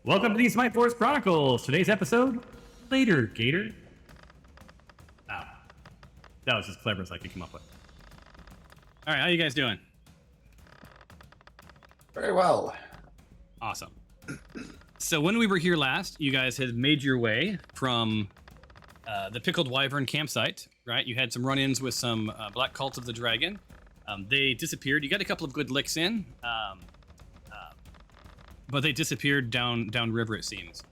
Welcome to the Smite Force Chronicles. Today's episode, later, Gator. Oh, that was as clever as I could come up with. All right, how you guys doing? Very well. Awesome. So when we were here last, you guys had made your way from the Pickled Wyvern campsite, right? You had some run-ins with some Black Cult of the Dragon. They disappeared. You got a couple of good licks in, but they disappeared down river, it seems.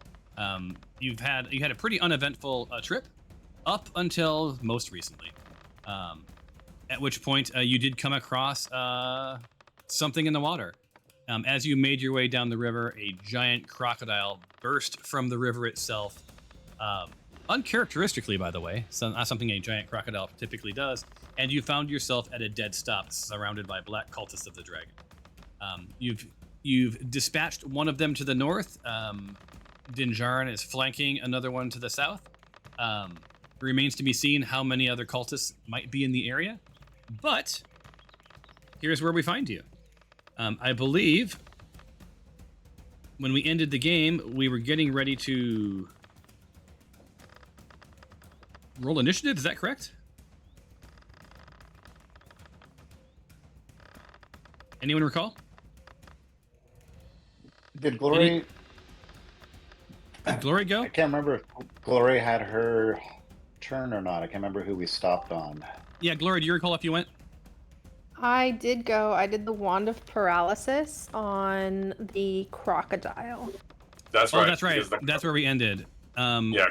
You had a pretty uneventful trip up until most recently, at which point you did come across something in the water. As you made your way down the river, a giant crocodile burst from the river itself, uncharacteristically, by the way, not something a giant crocodile typically does, and you found yourself at a dead stop, surrounded by Black Cultists of the Dragon. You've dispatched one of them to the north. Dinjarin is flanking another one to the south. Remains to be seen how many other cultists might be in the area, but here's where we find you. I believe when we ended the game, we were getting ready to roll initiative. Is that correct? Anyone recall? Did Glory... Did Glory go? I can't remember if Glory had her turn or not. I can't remember who we stopped on. Yeah, Glory, do you recall if you went? I did go. I did the Wand of Paralysis on the crocodile. That's right. Oh, that's right. That's where we ended. Yeah,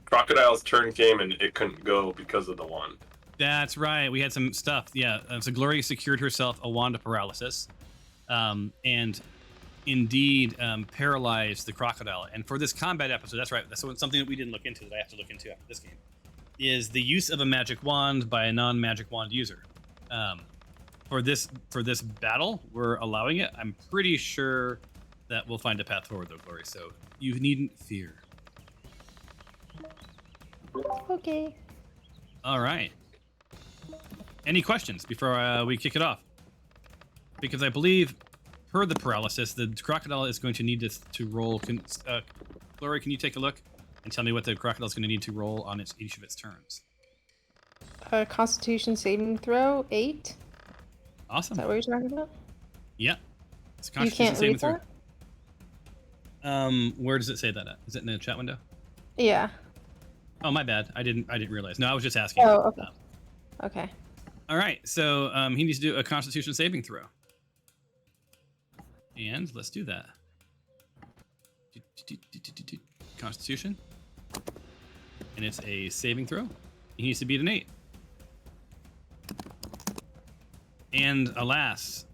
Crocodile's turn came and it couldn't go because of the wand. That's right. We had some stuff. Yeah. So Glory secured herself a Wand of Paralysis, and indeed paralyzed the crocodile. And for this combat episode, that's right. That's something that we didn't look into that I have to look into after this game. Is the use of a magic wand by a non-magic wand user. For this battle, we're allowing it. I'm pretty sure that we'll find a path forward, though, Glory. So you needn't fear. Okay. All right. Any questions before we kick it off? Because I believe, per the paralysis, the crocodile is going to need to roll. Glory, can you take a look and tell me what the crocodile is going to need to roll on each of its turns? Constitution saving throw 8. Awesome. Is that what you're talking about? Yeah. It's You can't read throw. That? Where does it say that at? Is it in the chat window? Yeah. Oh, my bad. I didn't realize. No, I was just asking. Oh, okay. Okay. All right. So he needs to do a Constitution saving throw. And let's do that. Constitution. And it's a saving throw. He needs to beat an 8. And alas,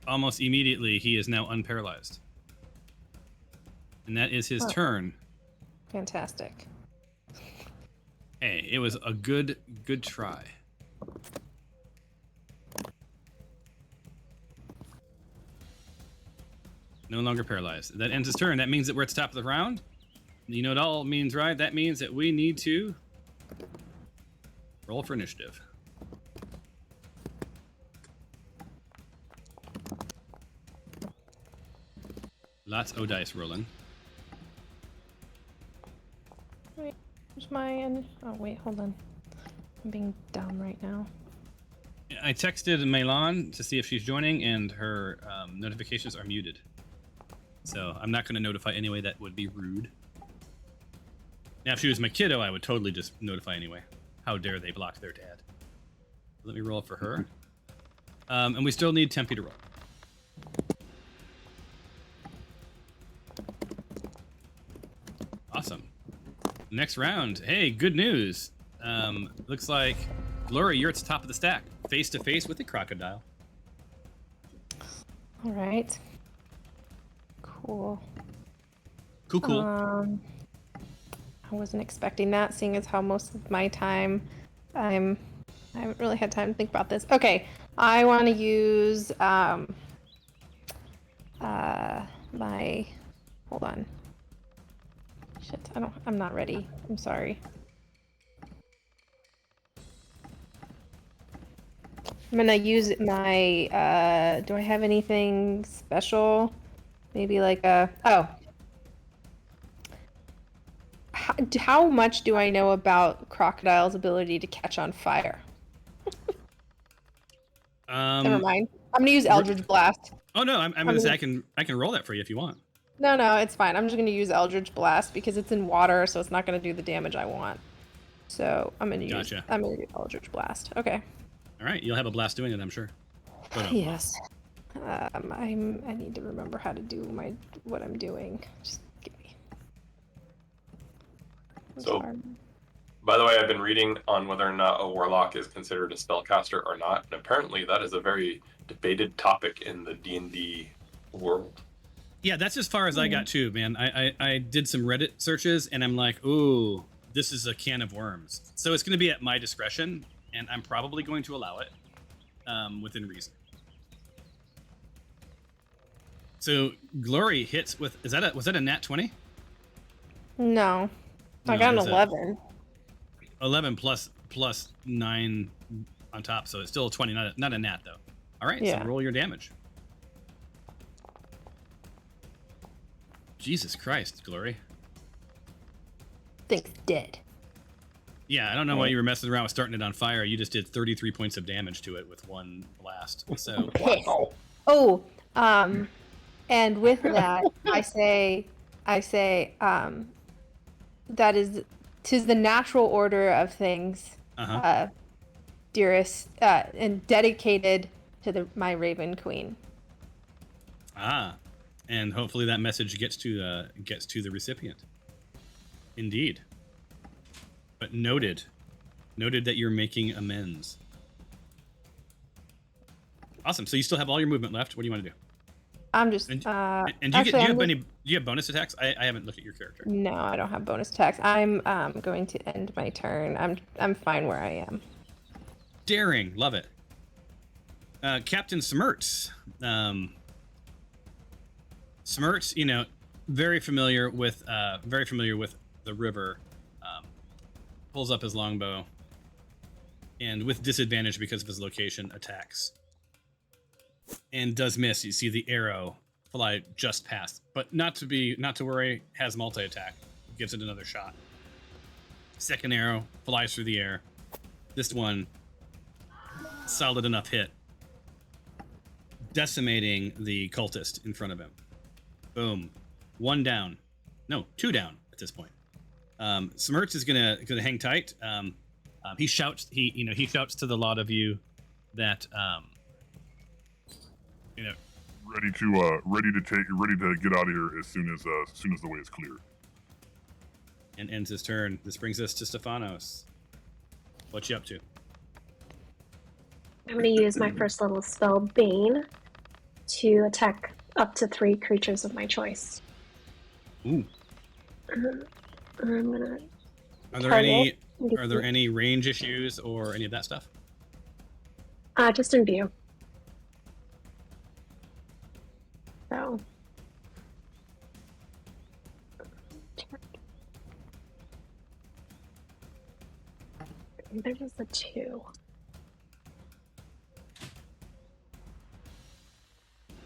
almost immediately, he is now unparalyzed. And that is his turn. Fantastic. Hey, it was a good try. No longer paralyzed. That ends his turn. That means that we're at the top of the round. You know what all means, right? That means that we need to roll for initiative. Lots of dice rolling. Wait, where's my... Oh, wait, hold on. I'm being dumb right now. I texted Melan to see if she's joining, and her notifications are muted. So I'm not going to notify anyway. That would be rude. Now, if she was my kiddo, I would totally just notify anyway. How dare they block their dad? Let me roll for her. And we still need Tempe to roll. Awesome. Next round. Hey, good news. Looks like, Glory, you're at the top of the stack. Face to face with the crocodile. All right. Cool. Cool. I wasn't expecting that, seeing as how most of my time I haven't really had time to think about this. Okay, I want to use my... Hold on. Shit, I'm not ready. I'm sorry. I'm gonna use my, do I have anything special? Maybe like a, oh, how much do I know about Crocodile's ability to catch on fire? Never mind. I'm gonna use Eldritch Blast. Oh no, I'm gonna say I can roll that for you if you want. No, it's fine. I'm just gonna use Eldritch Blast because it's in water, so it's not gonna do the damage I want. So I'm gonna use Eldritch Blast. Okay. All right, you'll have a blast doing it, I'm sure. Yes. I need to remember how to do what I'm doing. Just give me. By the way, I've been reading on whether or not a warlock is considered a spellcaster or not, and apparently that is a very debated topic in the D&D world. Yeah, that's as far as I got too, man. I did some Reddit searches, and I'm like, ooh, this is a can of worms. So it's going to be at my discretion, and I'm probably going to allow it within reason. So Glory hits with was that a nat 20? No, I got an 11. 11 plus 9 on top, so it's still a 20, not a nat though. All right, so roll your damage. Jesus Christ, Glory. Thing's dead. Yeah, I don't know why you were messing around with starting it on fire. You just did 33 points of damage to it with one blast. So Wow. Oh, and with that, I say, that is, 'tis the natural order of things, dearest, and dedicated to my Raven Queen. And hopefully that message gets to the recipient. Indeed. But noted that you're making amends. Awesome. So you still have all your movement left. What do you want to do? I'm just and do you have bonus attacks? I haven't looked at your character. No, I don't have bonus attacks. I'm going to end my turn. I'm fine where I am. Daring, love it. Captain Smirts. Smirts, very familiar with the river. Pulls up his longbow, and with disadvantage because of his location, attacks. And does miss. You see the arrow fly just past, but not to worry. Has multi-attack, gives it another shot. Second arrow flies through the air. This one, solid enough hit, decimating the cultist in front of him. Boom, one down. No, two down at this point. Smirts is gonna hang tight. He shouts. He shouts to the lot of you that ready to get out of here as soon as the way is clear. And ends his turn. This brings us to Stephanos. What you up to? I'm going to use my first level spell, Bane, to attack up to 3 creatures of my choice. Ooh. I'm gonna. Are there any range issues or any of that stuff? Just in view. So. There's just a 2.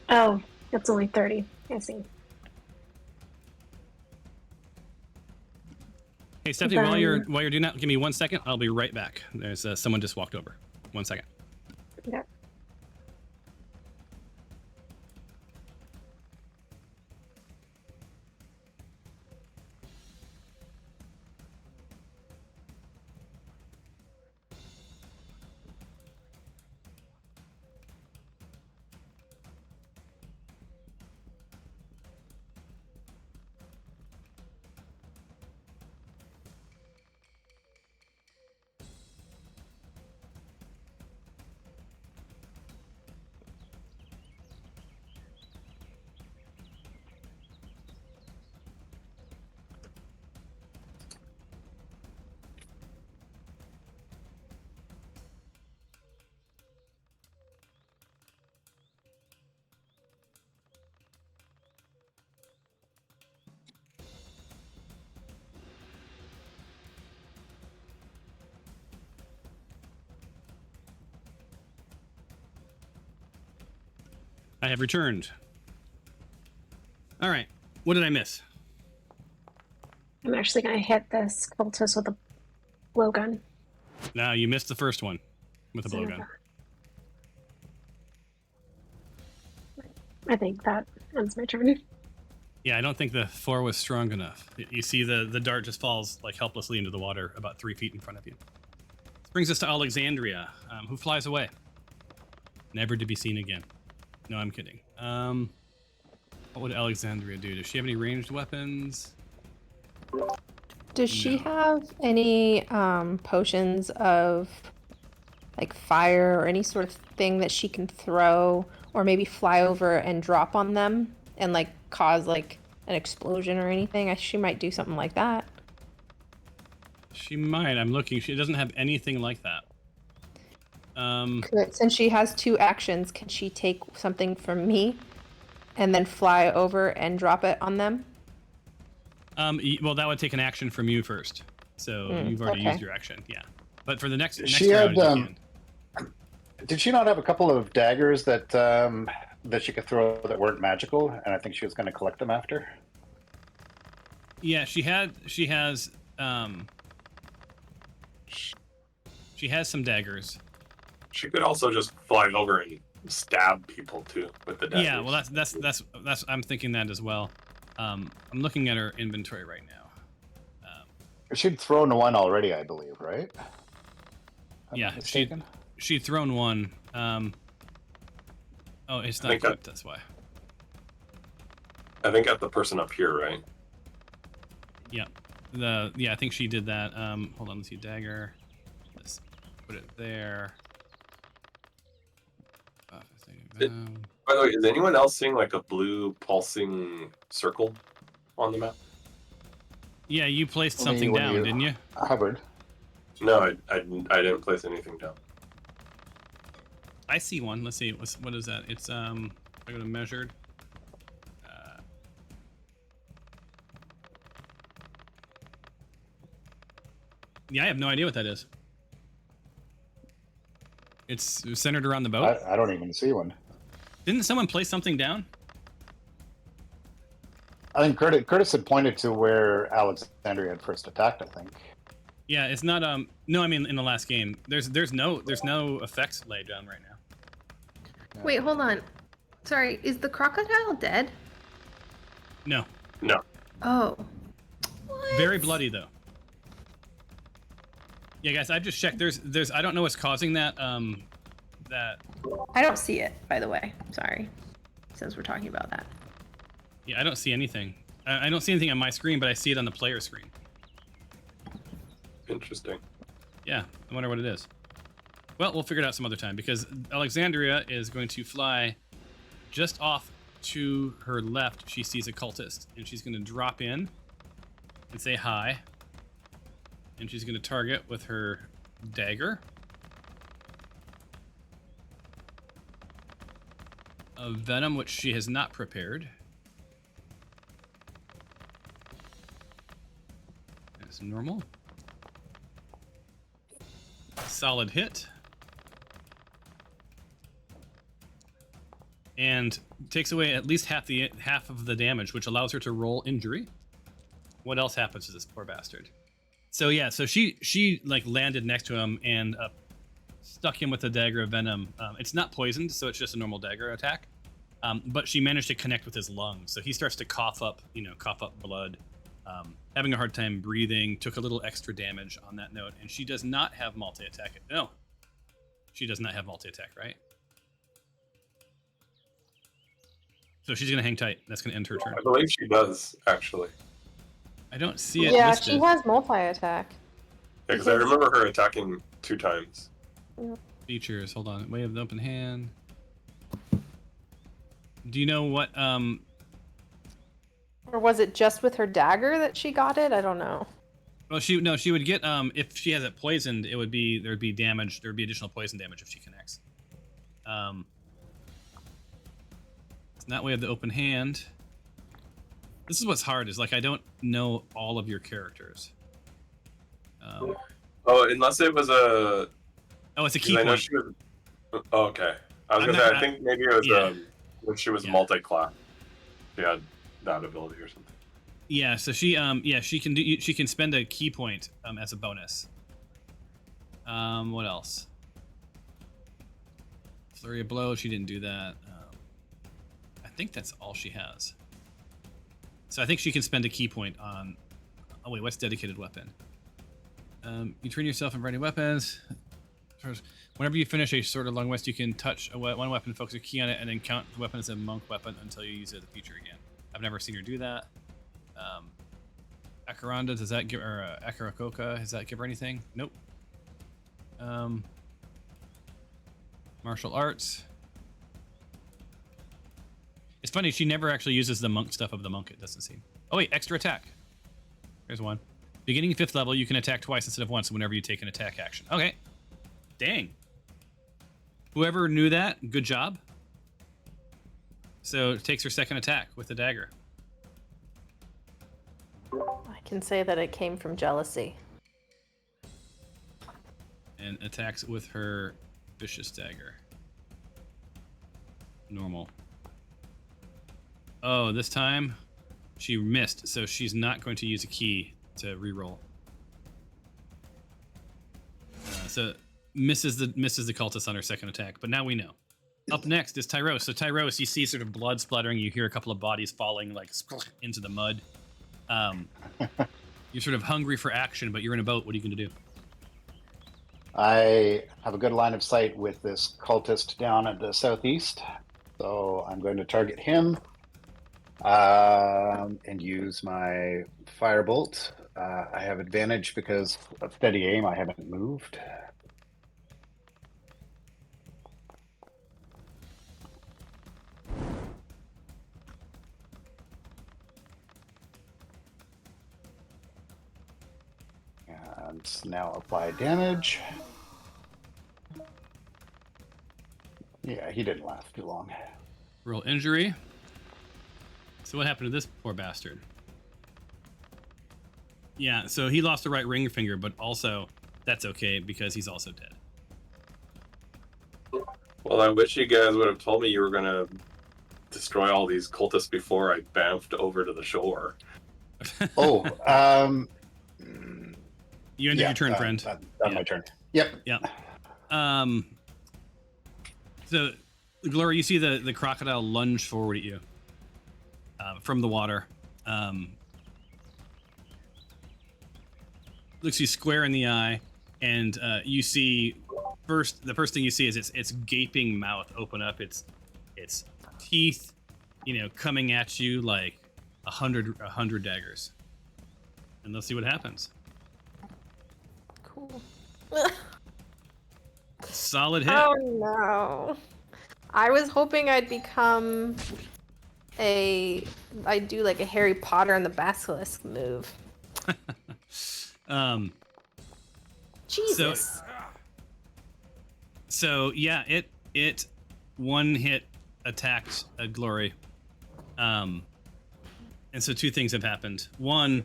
Oh, that's only 30. I see. Hey, Stephanie, while you're doing that, give me 1 second. I'll be right back. There's someone just walked over. 1 second. Okay. I have returned. All right. What did I miss? I'm actually going to hit this cultist with a blowgun. No, you missed the first one with a blowgun. I think that ends my turn. Yeah, I don't think the 4 was strong enough. You see the dart just falls like helplessly into the water about 3 feet in front of you. This brings us to Alexandria, who flies away. Never to be seen again. No, I'm kidding. What would Alexandria do? Does she have any ranged weapons? Does she No. have any potions of like fire or any sort of thing that she can throw or maybe fly over and drop on them and like cause like an explosion or anything? She might do something like that. She might. I'm looking. She doesn't have anything like that. Since she has 2 actions, can she take something from me and then fly over and drop it on them? Well, that would take an action from you first. So you've already okay. used your action. Yeah. But for the next She round, had, you can. Did she not have a couple of daggers that that she could throw that weren't magical? And I think she was going to collect them after. Yeah, she has some daggers. She could also just fly over and stab people too with the daggers. Yeah, well, that's I'm thinking that as well. I'm looking at her inventory right now. She'd thrown one already, I believe, right? Yeah, she'd thrown one. Oh, it's not equipped. That's why. I think at the person up here, right? Yeah, I think she did that. Hold on, let's see, dagger. Let's put it there. By the way, is anyone else seeing like a blue pulsing circle on the map? Yeah, you placed something down, didn't you? Hubbard. No, I didn't place anything down. I see one. Let's see. What is that? It's I go to measured. Yeah, I have no idea what that is. It's centered around the boat. I don't even see one. Didn't someone place something down? I think Curtis had pointed to where Alexandria had first attacked, I think. Yeah, it's not no, I mean in the last game. There's no effects laid down right now. Wait, hold on. Sorry, is the crocodile dead? No. No. Oh. What? Very bloody though. Yeah, guys, I just checked. There's I don't know what's causing that that I don't see it, by the way. Sorry. Since we're talking about that. Yeah, I don't see anything. I don't see anything on my screen, but I see it on the player screen. Interesting. Yeah, I wonder what it is. Well, we'll figure it out some other time because Alexandria is going to fly just off to her left. She sees a cultist, and she's going to drop in and say hi. And she's going to target with her dagger. A venom, which she has not prepared. That's normal. Solid hit. And takes away at least half of the damage, which allows her to roll injury. What else happens to this poor bastard? So yeah, so she like landed next to him and stuck him with a dagger of venom. It's not poisoned, so it's just a normal dagger attack. But she managed to connect with his lungs, so he starts to cough up blood, having a hard time breathing. Took a little extra damage on that note, and she does not have multi-attack. No, she does not have multi-attack, right? So she's gonna hang tight. That's gonna end her turn. I believe she does, actually. I don't see it Yeah, listed. she has multi-attack. Yeah, because I remember her attacking 2 times. Features. Hold on. Way of the open hand. Do you know what? Or was it just with her dagger that she got it? I don't know. Well, she would get if she has it poisoned, there'd be damage. There'd be additional poison damage if she connects. It's not way of the open hand. This is what's hard is like I don't know all of your characters. Oh, unless it was a. Oh, it's a key I know point. she was. Oh, okay. I was I'm gonna say not- I think maybe it was yeah. when she was Yeah. multi-class. She had that ability or something. Yeah, so she she can spend a key point as a bonus. What else? Flurry of blows, she didn't do that. I think that's all she has. So I think she can spend a key point on. Oh wait, what's dedicated weapon? You train yourself in variety weapons. Whenever you finish a sword or long rest, you can touch one weapon, focus a key on it, and then count the weapon as a monk weapon until you use it in the future again. I've never seen her do that. Akaranda, does that give her Akarakoka? Does that give her anything? Nope. Martial arts. It's funny, she never actually uses the monk stuff of the monk, it doesn't seem. Oh wait, extra attack. There's one. Beginning 5th level, you can attack twice instead of once whenever you take an attack action. Okay. Dang. Whoever knew that, good job. So it takes her second attack with the dagger. I can say that it came from jealousy. And attacks with her vicious dagger. Normal. Oh, this time she missed, so she's not going to use a key to reroll. So misses the cultist on her second attack, but now we know. Up next is Tyros. So Tyros, you see sort of blood splattering. You hear a couple of bodies falling like into the mud. You're sort of hungry for action, but you're in a boat. What are you going to do? I have a good line of sight with this cultist down at the southeast, so I'm going to target him and use my firebolt. I have advantage because of steady aim. I haven't moved. And now apply damage. Yeah, he didn't last too long. Roll injury. So what happened to this poor bastard? Yeah, so he lost the right ring finger, but also that's okay because he's also dead. Well, I wish you guys would have told me you were gonna destroy all these cultists before I bamfed over to the shore. Oh, You ended your turn, friend. That's my turn. Yep. Yep. So, Glory, you see the crocodile lunge forward at you from the water. Looks you square in the eye, and you see the first thing you see is its gaping mouth open up, its teeth, coming at you like a hundred daggers. And let's see what happens. Cool. Solid hit. Oh no. I was hoping I'd become I'd do like a Harry Potter and the Basilisk move. Jesus. So yeah, it one hit attacked Glory. And so two things have happened. One,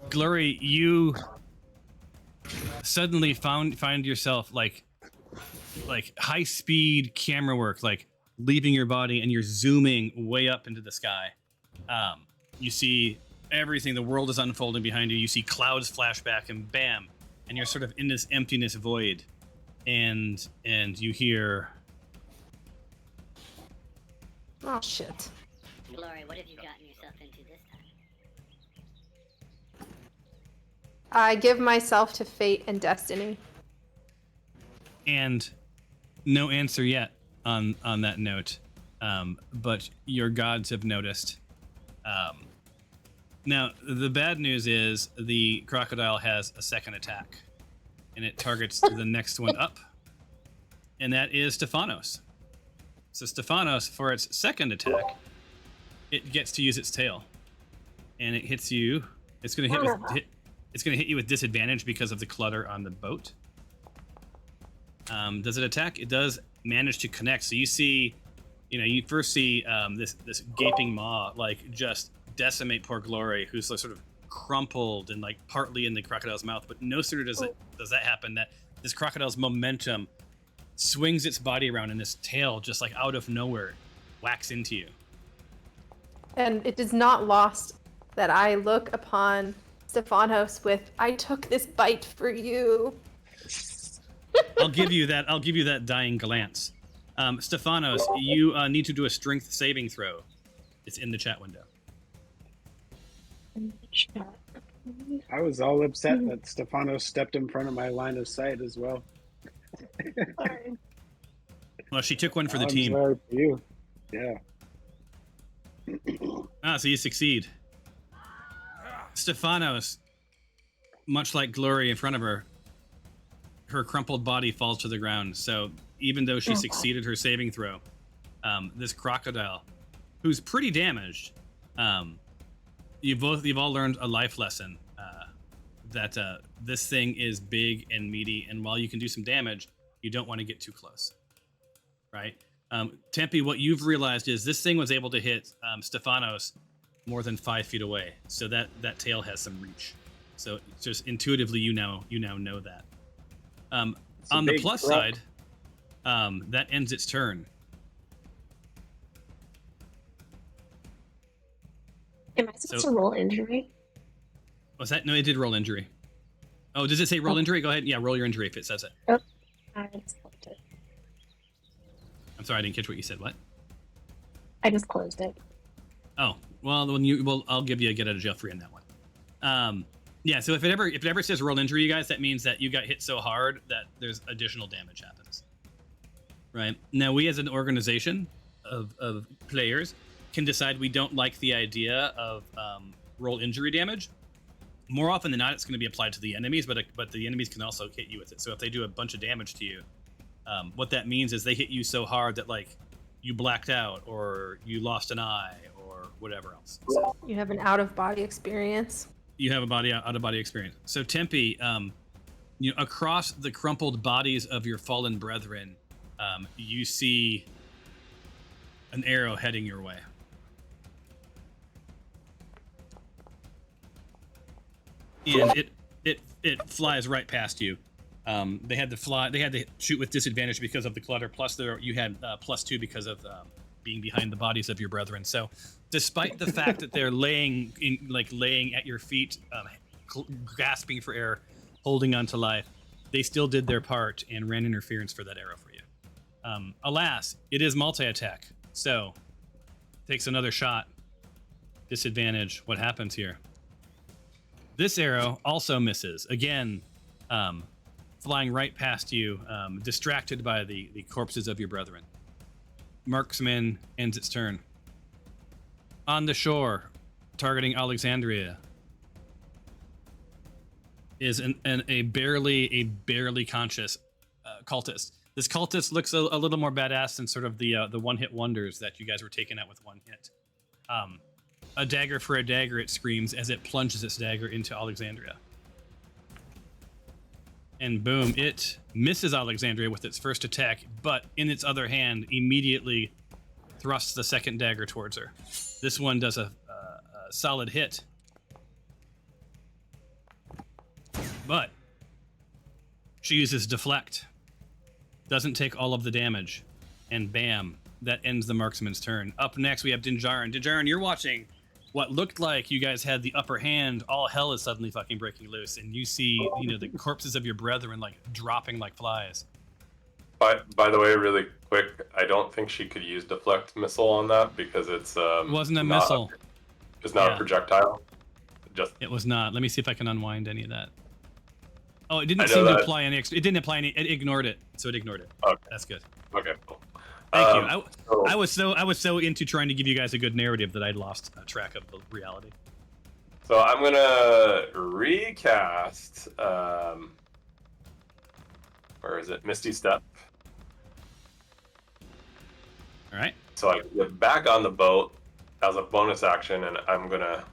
Glory, you suddenly find yourself like high speed camera work, like leaving your body and you're zooming way up into the sky. You see everything, the world is unfolding behind you. You see clouds flash back and bam, and you're sort of in this emptiness void, and you hear, Oh shit. Glory, what have you gotten yourself into this time? I give myself to fate and destiny. and no answer yet on that note, but your gods have noticed. Now, the bad news is the crocodile has a second attack, and it targets the next one up, and that is Stephanos. So Stephanos, for its second attack, it gets to use its tail, and it hits you. It's going to hit you with disadvantage because of the clutter on the boat. Does it attack? It does manage to connect. So you see, you first see this gaping maw like just decimate poor Glory, who's like sort of crumpled and like partly in the crocodile's mouth. But no sooner does that happen, that this crocodile's momentum swings its body around, and this tail just like out of nowhere whacks into you. And it is not lost that I look upon Stephanos with, "I took this bite for you." I'll give you that. I'll give you that dying glance. Stephanos, you need to do a strength saving throw. It's in the chat window. I was all upset that Stefano stepped in front of my line of sight as well. Sorry. Well, she took one for the I'm team. sorry for you. Yeah. So you succeed. Stephanos, much like Glory in front of her, her crumpled body falls to the ground. So even though she succeeded her saving throw, this crocodile, who's pretty damaged, you've all learned a life lesson that this thing is big and meaty, and while you can do some damage, you don't want to get too close, right? Tempe, what you've realized is this thing was able to hit Stephanos more than 5 feet away, so that tail has some reach. So just intuitively, you now know that. On the plus side, that ends its turn. Am I supposed to roll injury? Was that? No, it did roll injury. Oh, does it say roll injury? Go ahead. Yeah, roll your injury if it says it. Oh, I just closed it. I'm sorry, I didn't catch what you said. What? I just closed it. Oh, well, I'll give you a get out of jail free on that one. Yeah. So if it ever says roll injury, you guys, that means that you got hit so hard that there's additional damage happens. Right now, we as an organization of players can decide we don't like the idea of roll injury damage. More often than not, it's going to be applied to the enemies, but the enemies can also hit you with it. So if they do a bunch of damage to you, what that means is they hit you so hard that like you blacked out or you lost an eye or whatever else. So You have an out-of-body experience. you have a out-of-body experience. So Tempe, across the crumpled bodies of your fallen brethren, you see an arrow heading your way. And it flies right past you. They had to shoot with disadvantage because of the clutter. Plus, you had +2 because of being behind the bodies of your brethren. So, despite the fact that they're laying at your feet, gasping for air, holding on to life, they still did their part and ran interference for that arrow for you. Alas, it is multi-attack. So, takes another shot. Disadvantage. What happens here? This arrow also misses. Again, flying right past you, distracted by the corpses of your brethren. Marksman ends its turn. On the shore, targeting Alexandria, is a barely conscious cultist. This cultist looks a little more badass than sort of the one-hit wonders that you guys were taking out with one hit. A dagger for a dagger, it screams as it plunges its dagger into Alexandria. And boom, it misses Alexandria with its first attack, but in its other hand, immediately thrusts the second dagger towards her. This one does a solid hit. But she uses deflect. Doesn't take all of the damage. And bam, that ends the marksman's turn. Up next, we have Dinjarin. Dinjarin, you're watching what looked like you guys had the upper hand. All hell is suddenly fucking breaking loose, and you see, the corpses of your brethren like dropping like flies. By the way, really quick, I don't think she could use deflect missile on that because it's It wasn't a missile. It's not a projectile. It was not. Let me see if I can unwind any of that. Oh, it didn't seem to apply any. It didn't apply any. It ignored it. So it ignored it. Okay. That's good. Okay, cool. Thank you. I was so into trying to give you guys a good narrative that I lost track of the reality. So I'm gonna recast. Where is it? Misty Step. All right. So I get back on the boat as a bonus action, and I'm gonna.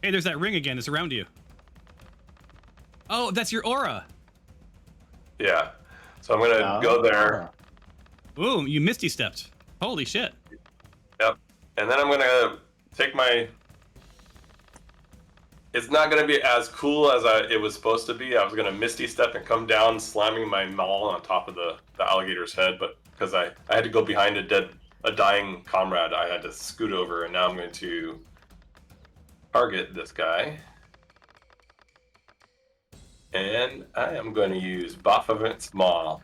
Hey, there's that ring again. It's around you. Oh, that's your aura. Yeah. So I'm gonna go there. Ooh, you misty stepped. Holy shit. Yep. And then I'm gonna take my. It's not gonna be as cool as it was supposed to be. I was gonna misty step and come down, slamming my maul on top of the alligator's head, but because I had to go behind a dying comrade, I had to scoot over, and now I'm going to target this guy. And I am going to use Baphomet's Maw.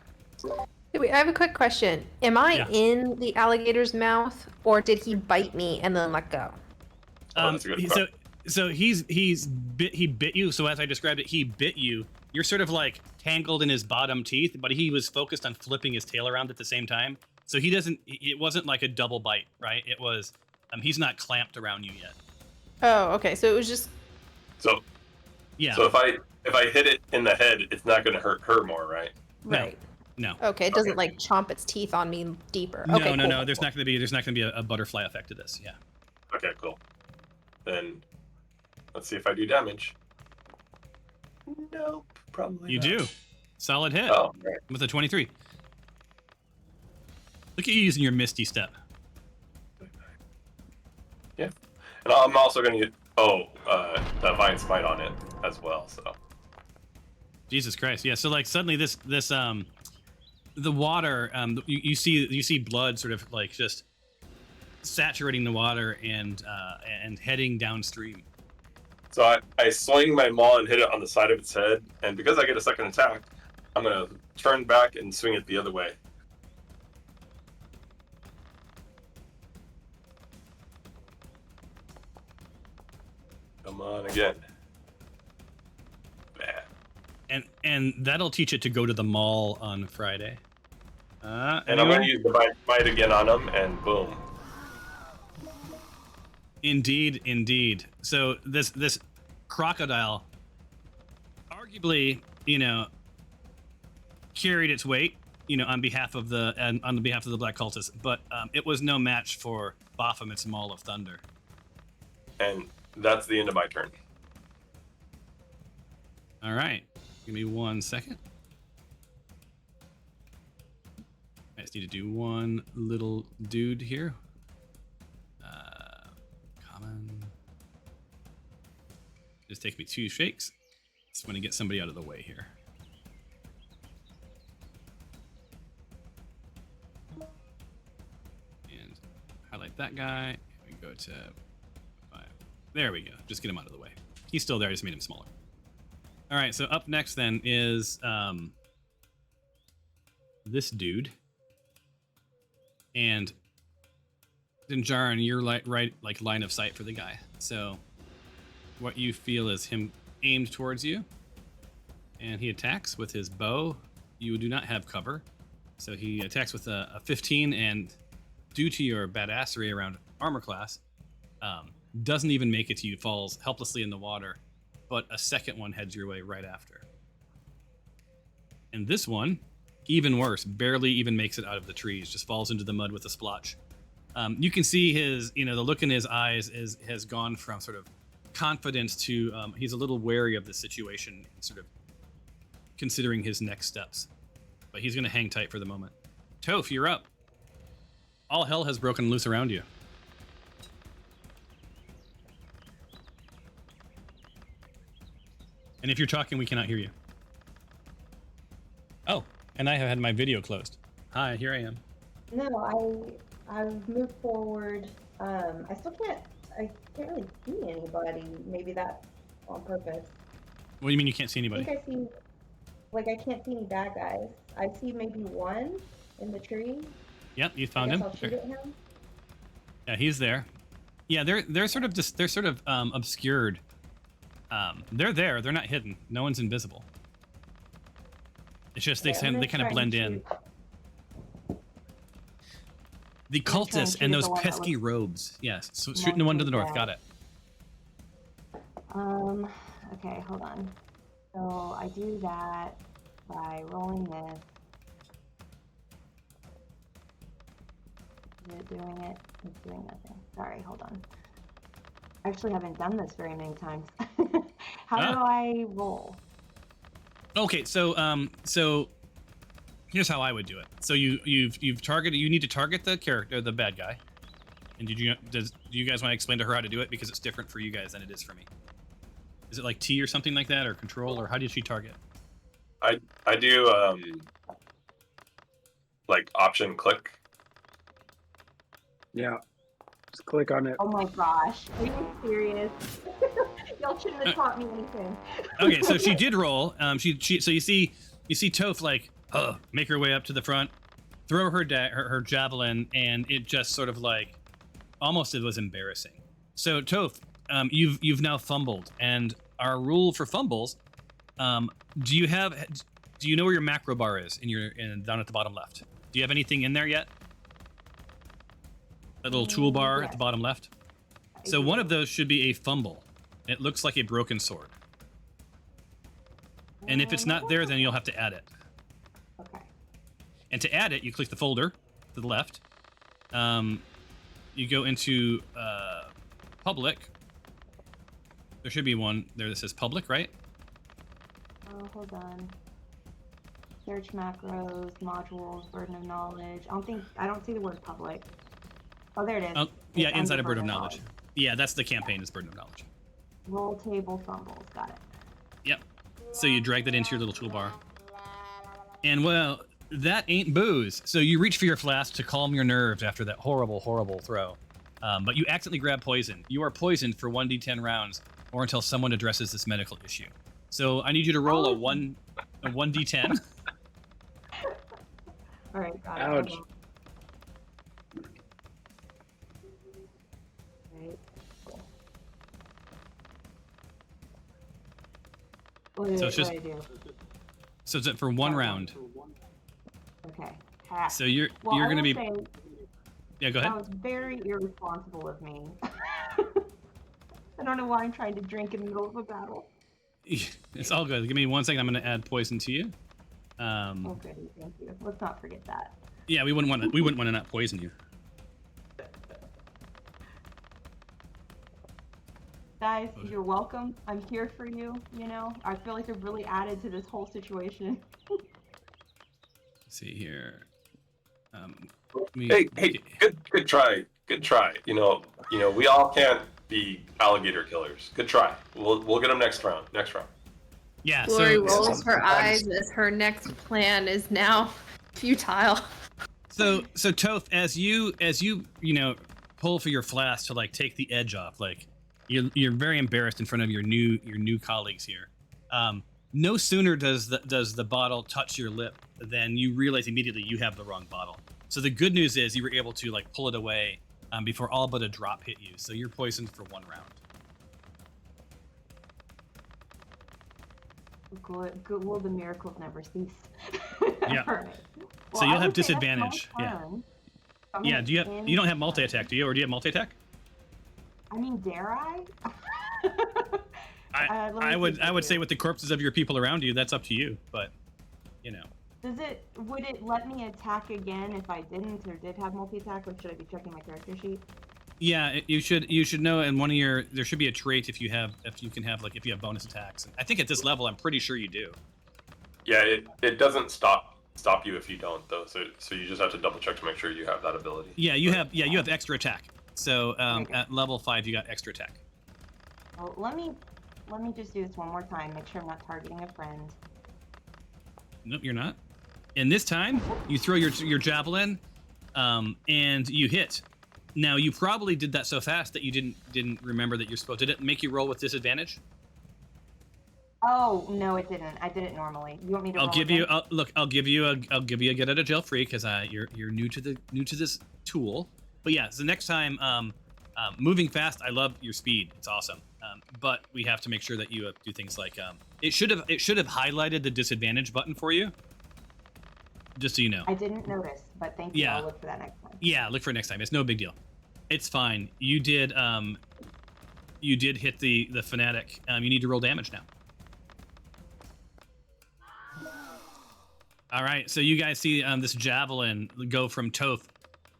Wait, I have a quick question. Am I Yeah. in the alligator's mouth, or did he bite me and then let go? That's a good question. So he bit you. So as I described it, he bit you. You're sort of like tangled in his bottom teeth, but he was focused on flipping his tail around at the same time. So he doesn't. It wasn't like a double bite, right? It was. He's not clamped around you yet. Oh, okay. So it was just. So Yeah. So if I hit it in the head, it's not going to hurt her more, right? Right. No. Okay, it doesn't like chomp its teeth on me deeper. No, Okay, no, cool. no. There's not going to be a butterfly effect to this. Yeah. Okay, cool. Then let's see if I do damage. Nope, probably You not. do. Solid hit Oh, right. with a 23. Look at you using your Misty Step. Yeah. And I'm also going to use Divine Smite on it as well, so. Jesus Christ. Yeah. So like suddenly this the water you see blood sort of like just saturating the water and heading downstream. So I swing my maw and hit it on the side of its head, and because I get a second attack, I'm going to turn back and swing it the other way. Come on again. Bad. And that'll teach it to go to the mall on Friday. And I'm going to use Divine Smite again on him, and boom. Indeed. So this crocodile arguably, carried its weight, on behalf of the Black Cultists, but it was no match for Baphomet's Maul of Thunder. And that's the end of my turn. All right. Give me 1 second. I just need to do one little dude here. Common. Just take me 2 shakes. Just want to get somebody out of the way here. And highlight that guy. We go to 5. There we go. Just get him out of the way. He's still there. I just made him smaller. All right. So up next then is this dude. And Dinjarin, you're right line of sight for the guy. So what you feel is him aimed towards you, and he attacks with his bow. You do not have cover, so he attacks with a 15, and due to your badassery around armor class, doesn't even make it to you, falls helplessly in the water, but a second one heads your way right after. And this one, even worse, barely even makes it out of the trees, just falls into the mud with a splotch. You can see his, the look in his eyes has gone from sort of confidence to he's a little wary of the situation and sort of considering his next steps. But he's going to hang tight for the moment. Toph, you're up. All hell has broken loose around you. And if you're talking, we cannot hear you. Oh, and I have had my video closed. Hi, here I am. No, I've moved forward. I can't really see anybody. Maybe that's on purpose. What do you mean you can't see I anybody? think I can't see any bad guys. I see maybe one in the tree. Yep, you found him. I'll shoot at him. Yeah, he's there. Yeah, they're sort of obscured. They're there. They're not hidden. No one's invisible. It's just they kind of blend in. The cultists and those pesky robes. Yes, so shooting the one to the north. Got it. Okay, hold on. So I do that by rolling this. Is it doing it? It's doing nothing. Sorry, hold on. I actually haven't done this very many times. How do I roll? Okay, so here's how I would do it. So you've targeted. You need to target the character, the bad guy. And do you guys want to explain to her how to do it, because it's different for you guys than it is for me? Is it like T or something like that, or control, or how did she target? I do like option click. Yeah. Just click on it. Oh my gosh. Are you serious? Y'all shouldn't have taught me anything. Okay, so she did roll. So you see Toph like make her way up to the front, throw her javelin, and it just sort of like almost it was embarrassing. So Toph, you've now fumbled, and our rule for fumbles, do you know where your macro bar is down at the bottom left? Do you have anything in there yet? That little toolbar at the bottom left. So one of those should be a fumble. It looks like a broken sword. And if it's not there, then you'll have to add it. Okay. And to add it, you click the folder to the left. You go into public. There should be one there that says public, right? Oh, hold on. Search macros, modules, burden of knowledge. I don't see the word public. Oh, there it is. Yeah, It's inside under of Burden of Knowledge. Yeah, that's the campaign is Burden of Knowledge. Roll table fumbles. Got it. Yep. So you drag that into your little toolbar. And well, that ain't booze. So you reach for your flask to calm your nerves after that horrible, horrible throw. But you accidentally grab poison. You are poisoned for 1d10 rounds or until someone addresses this medical issue. So I need you to roll a 1d10. All right, got it. Ouch. Hold on. Right. What So it's just- do I do? So it's for one round. Okay. Ha. So you're Well, I going to will be... say, Yeah, go ahead. that was very irresponsible of me. I don't know why I'm trying to drink in the middle of a battle. It's all good. Give me 1 second. I'm going to add poison to you. Oh, goody, thank you. Let's not forget that. Yeah, we wouldn't want to not poison you. Guys, you're welcome. I'm here for you, you know? I feel like they've really added to this whole situation. Let's see here. Hey, good try. Good try. You know, we all can't be alligator killers. Good try. We'll get them next round. Yeah. Glory So rolls her eyes as her next plan is now futile. so Toph, as you pull for your flask to like take the edge off, like you're very embarrassed in front of your new colleagues here. No sooner does the bottle touch your lip than you realize immediately you have the wrong bottle. So the good news is you were able to like pull it away before all but a drop hit you. So you're poisoned for 1 round. Good. Will the miracles never cease? Yeah. All right. So Well, you'll I have would say that's my disadvantage. Yeah. turn. I'm Yeah. gonna You don't have end- multi attack, do you? Or do you have multi attack? I mean, dare I? Let me I would think say here. with the corpses of your people around you, that's up to you. But you know. Would it let me attack again if I didn't or did have multi-attack, or should I be checking my character sheet? Yeah, you should know in one of your there should be a trait if you can have bonus attacks. I think at this level I'm pretty sure you do. Yeah, it doesn't stop you if you don't though. So you just have to double check to make sure you have that ability. Yeah, you have extra attack. So at level 5 you got extra attack. Well, let me just do this one more time. Make sure I'm not targeting a friend. Nope, you're not. And this time you throw your javelin and you hit. Now you probably did that so fast that you didn't remember that you're supposed. Did it make you roll with disadvantage? Oh no, it didn't. I did it normally. You want me to? I'll give you a get out of jail free because you're new to this tool. But yeah, so next time, moving fast. I love your speed. It's awesome. But we have to make sure that you do things like it should have highlighted the disadvantage button for you. Just so you know. I didn't notice, but thank you. Yeah. I'll look for that next time. Yeah, look for it next time. It's no big deal. It's fine. You did hit the fanatic. You need to roll damage now. All right, so you guys see this javelin go from Toph.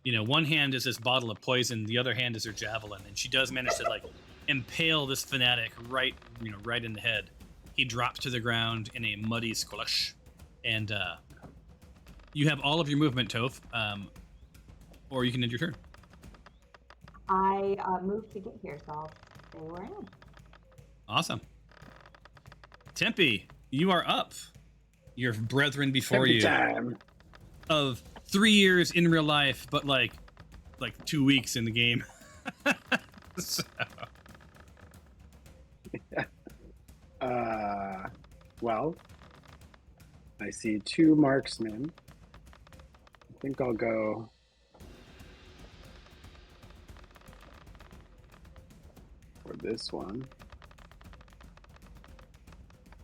You know, one hand is this bottle of poison, the other hand is her javelin, and she does manage to like impale this fanatic right in the head. He drops to the ground in a muddy squash, and you have all of your movement, Toph, or you can end your turn. I moved to get here, so I'll stay where I am. Awesome. Tempe, you are up. Your brethren before Every you time. of 3 years in real life, but like 2 weeks in the game. So, Well, I see 2 marksmen. I think I'll go. For this one.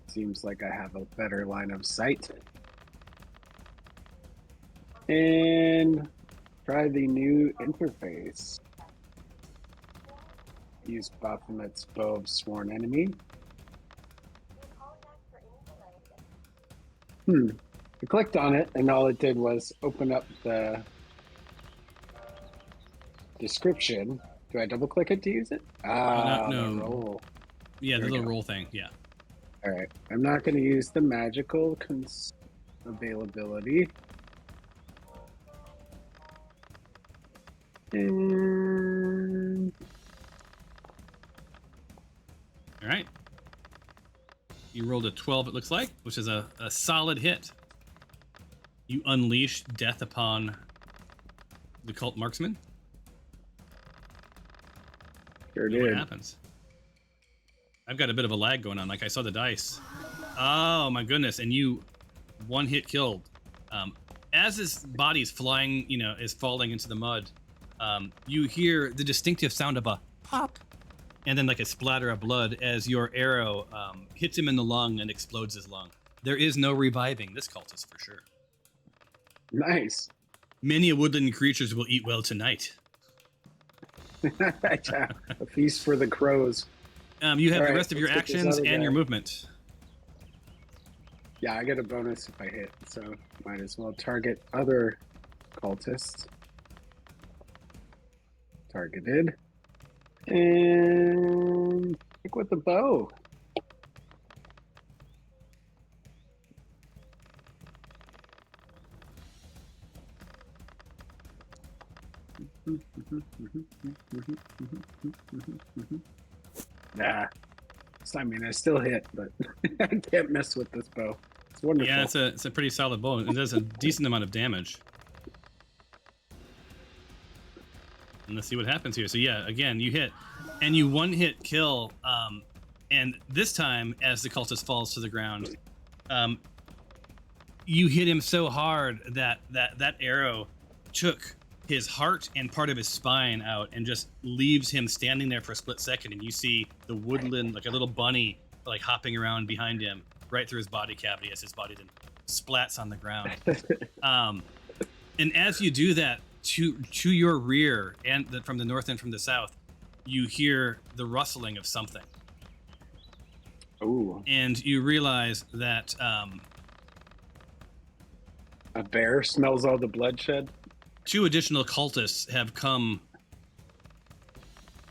Seems like I have a better line of sight. And try the new interface. Use Baphomet's Bow of Sworn Enemy. I clicked on it, and all it did was open up the description. Do I double click it to use it? no. The roll. yeah, the There we little go. roll thing. Yeah. All right. I'm not going to use the magical availability. And All right. You rolled a 12, it looks like, which is a solid hit. You unleash death upon the cult marksman. sure And what did. happens? I've got a bit of a lag going on. Like, I saw the dice. Oh, my goodness. And you one hit killed. As his body is flying, is falling into the mud, you hear the distinctive sound of a pop and then like a splatter of blood as your arrow hits him in the lung and explodes his lung. There is no reviving this cultist for sure. Nice. Many a woodland creatures will eat well tonight. A feast for the crows. You have All the right, rest of your let's get this actions other and your guy. movement. Yeah, I get a bonus if I hit, so might as well target other cultists. Targeted. And pick with the bow. Nah. I mean, I still hit, but I can't mess with this bow. It's wonderful. Yeah, it's a pretty solid bow. It does a decent amount of damage. And let's see what happens here. So yeah, again, you hit, and you one hit kill. And this time, as the cultist falls to the ground, you hit him so hard that arrow took his heart and part of his spine out and just leaves him standing there for a split second. And you see the woodland, like a little bunny, like hopping around behind him, right through his body cavity as his body then splats on the ground. And as you do that, to your rear and from the north and from the south, you hear the rustling of something. Ooh, And you realize that a bear smells all the bloodshed. 2 additional cultists have come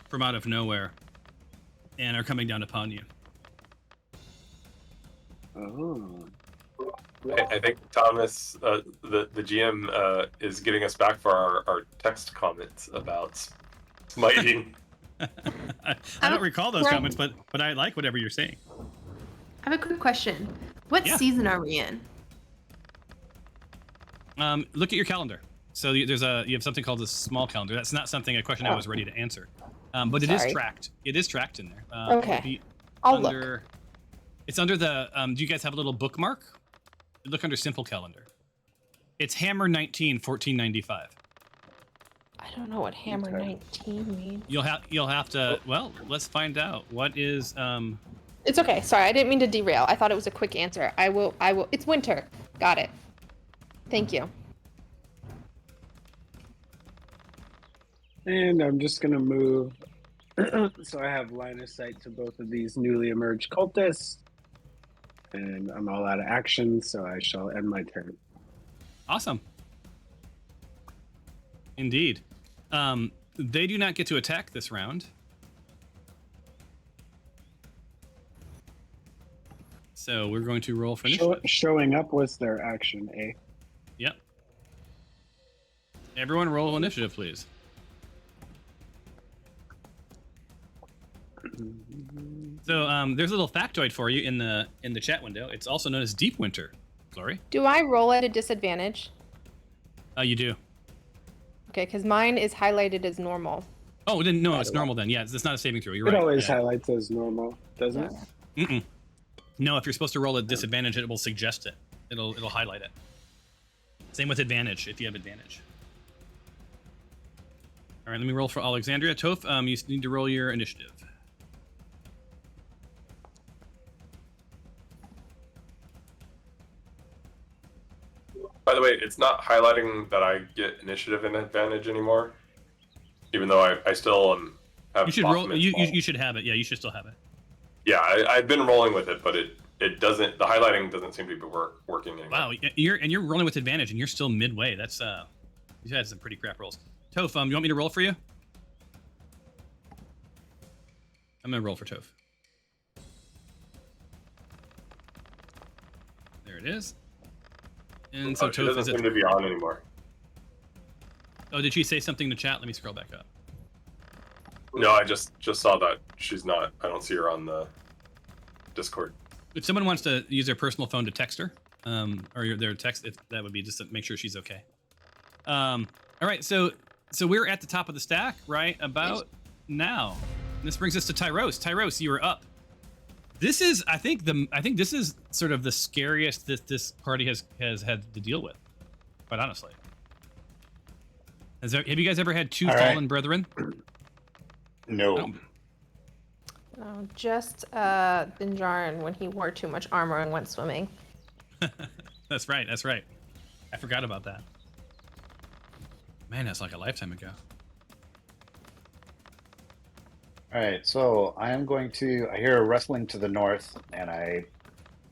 from out of nowhere and are coming down upon you. Oh. I think Thomas, the GM, is getting us back for our text comments about smiting. I don't recall those Right. comments, but I like whatever you're saying. I have a quick question. What Yeah. season are we in? Look at your calendar. So you have something called a small calendar. That's not a question I was ready to answer, but it is Sorry. tracked. It is tracked in there. Okay. It would be I'll look. It's under the. Do you guys have a little bookmark? Look under simple calendar. It's Hammer 19 1495. I don't know what Hammer Okay. 19 means. You'll have to. Well, let's find out. What is It's okay. Sorry, I didn't mean to derail. I thought it was a quick answer. I will. It's winter. Got it. Thank you. And I'm just going to move. So I have line of sight to both of these newly emerged cultists. And I'm all out of action, so I shall end my turn. awesome? Indeed. They do not get to attack this round. So we're going to roll for initiative. Showing up was their action, eh? Yep. Everyone roll initiative, please. So there's a little factoid for you in the chat window. It's also known as Deep Winter. Glory. Do I roll at a disadvantage? You do. Okay, because mine is highlighted as normal. Oh, then no, it's normal then. Yeah, it's not a saving throw. You're It right. always Yeah. highlights as normal, doesn't it? Mm-mm. No, if you're supposed to roll a disadvantage, it will suggest it. It'll highlight it. Same with advantage if you have advantage. All right, let me roll for Alexandria. Toph, you need to roll your initiative. By the way, it's not highlighting that I get initiative and advantage anymore, even though I still have. You should roll. You should have it. Yeah, you should still have it. Yeah, I've been rolling with it, but it doesn't. The highlighting doesn't seem to be working anymore. Wow, you're rolling with advantage, and you're still midway. That's you had some pretty crap rolls. Toph, you want me to roll for you? I'm gonna roll for Toph. There it is. And so she Toph doesn't is seem at... to be on anymore. Oh, did she say something in the chat? Let me scroll back up. No, I just saw that she's not. I don't see her on the Discord. If someone wants to use their personal phone to text her, or their text, if that would be just to make sure she's okay. All right, so we're at the top of the stack right about now. And this brings us to Tyros. Tyros, you are up. This is, I think this is sort of the scariest that this party has had to deal with. Quite honestly, have you guys ever had two fallen brethren? No. Oh, just Binjarin when he wore too much armor and went swimming. That's right. I forgot about that. Man, that's like a lifetime ago. All right, so I am going to. I hear a rustling to the north, and I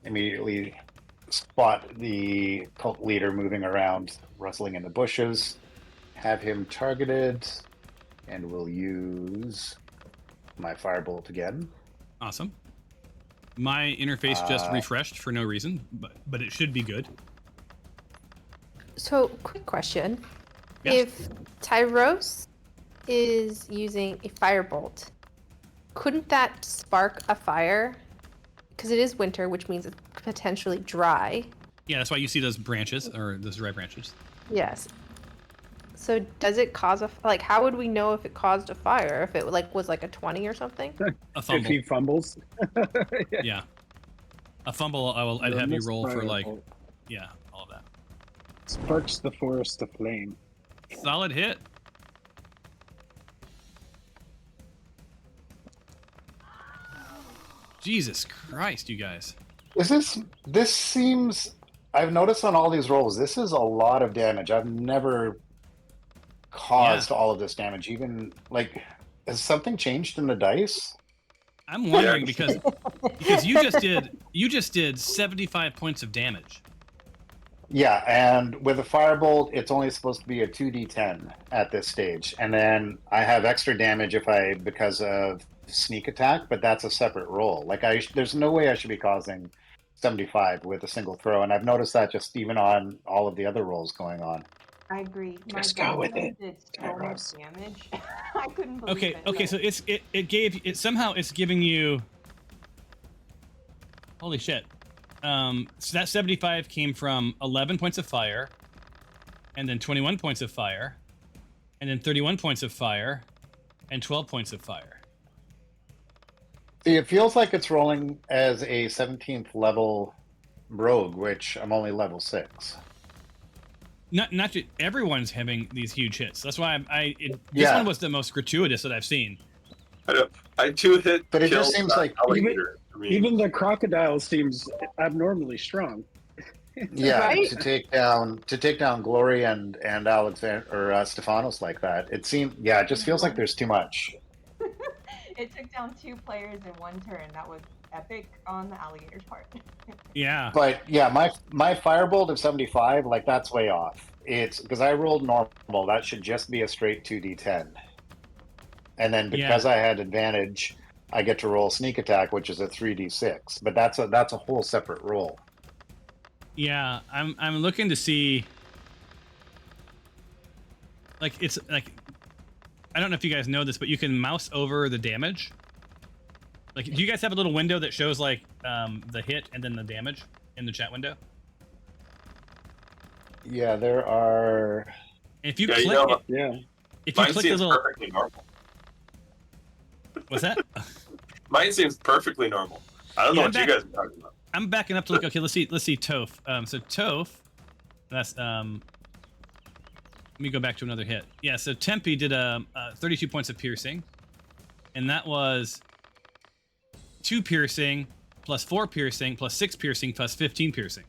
immediately spot the cult leader moving around, rustling in the bushes. Have him targeted, and we'll use my firebolt again. Awesome. My interface just refreshed for no reason, but it should be good. So, quick question. Yes. If Tyros is using a firebolt, couldn't that spark a fire? Because it is winter, which means it's potentially dry. Yeah, that's why you see those branches, or those dry branches. Yes. So does it cause how would we know if it caused a fire? If it was like a 20 or something? A fumble. If he fumbles. Yeah. A fumble, I'd have you roll for yeah, all of that. Sparks the forest aflame. Solid hit. Jesus Christ, you guys. This seems. I've noticed on all these rolls, this is a lot of damage. I've never caused all of this damage. Even has something changed in the dice? I'm wondering because you just did 75 points of damage. Yeah, and with a firebolt, it's only supposed to be a 2d10 at this stage, and then I have extra damage because of sneak attack, but that's a separate roll. There's no way I should be causing 75 with a single throw, and I've noticed that just even on all of the other rolls going on. I agree. Just go with it. Did so much damage. I couldn't believe it. Okay, so it's giving you. Holy shit. So that 75 came from 11 points of fire, and then 21 points of fire, and then 31 points of fire, and 12 points of fire. See, it feels like it's rolling as a 17th level rogue, which I'm only level 6. Not everyone's having these huge hits. That's why this one was the most gratuitous that I've seen. I two hit, but it just seems like even the crocodile seems abnormally strong. Yeah, right? to take down Glory and Alexander or Stephanos like that, it just feels like there's too much. It took down 2 players in one turn. That was epic on the alligator's part. Yeah. But yeah, my firebolt of 75, that's way off. It's because I rolled normal. That should just be a straight 2d10. And then because I had advantage, I get to roll sneak attack, which is a 3d6. But that's a whole separate roll. Yeah, I'm looking to see. I don't know if you guys know this, but you can mouse over the damage. Do you guys have a little window that shows the hit and then the damage in the chat window? Yeah, there are. And if you click, if you mine click seems the little, perfectly normal. What's that? Mine seems perfectly normal. I don't know what you guys are talking about. I'm backing up to look. Okay, let's see Toph. So Toph, that's let me go back to another hit. Yeah, so Tempe did 32 points of piercing, and that was 2 piercing plus 4 piercing plus 6 piercing plus 15 piercing,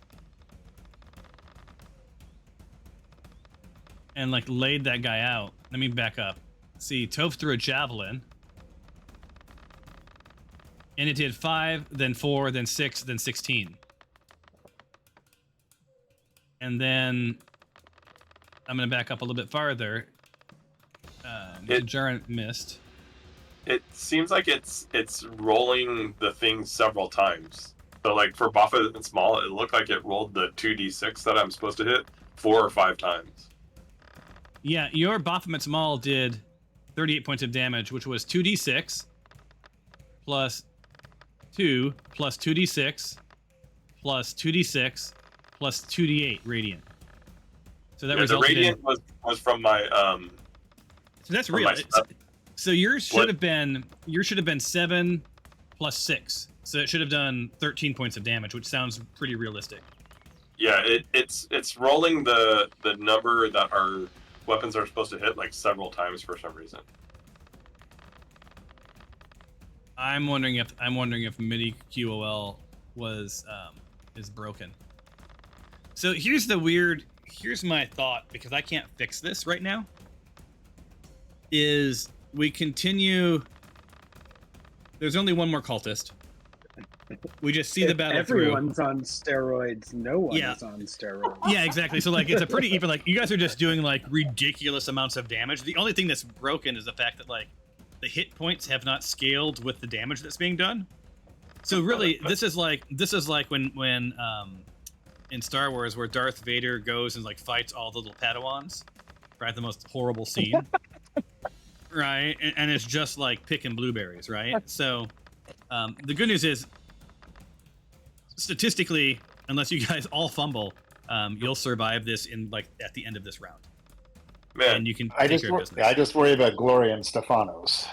and like laid that guy out. Let me back up. See, Toph threw a javelin, and it did 5, then 4, then 6, then 16. And then I'm going to back up a little bit farther. Jaren missed. It seems like it's rolling the thing several times. So like for Baphomet and Small, it looked like it rolled the 2d6 that I'm supposed to hit 4 or 5 times. Yeah, your Baphomet Small did 38 points of damage, which was 2d6 plus 2 plus 2d6 plus 2d6 plus 2d8 radiant. So that resulted the radiant was from my So that's real. So yours should have been 7 plus 6. So it should have done 13 points of damage, which sounds pretty realistic. Yeah, it's rolling the number that our weapons are supposed to hit like several times for some reason. I'm wondering if MIDI QOL is broken. So here's my thought, because I can't fix this right now. Is we continue. There's only one more cultist. We just see the battle Everyone's on steroids. No one Yeah. is on steroids. Yeah, exactly. So like it's a pretty even, like you guys are just doing like ridiculous amounts of damage. The only thing that's broken is the fact that like the hit points have not scaled with the damage that's being done. So really, this is like when in Star Wars where Darth Vader goes and like fights all the little Padawans, right? The most horrible scene, right? And it's just like picking blueberries, right? So the good news is, statistically, unless you guys all fumble, you'll survive this in like at the end of this round. Man, and you can I take just care of business. I just worry about Gloria and Stefanos.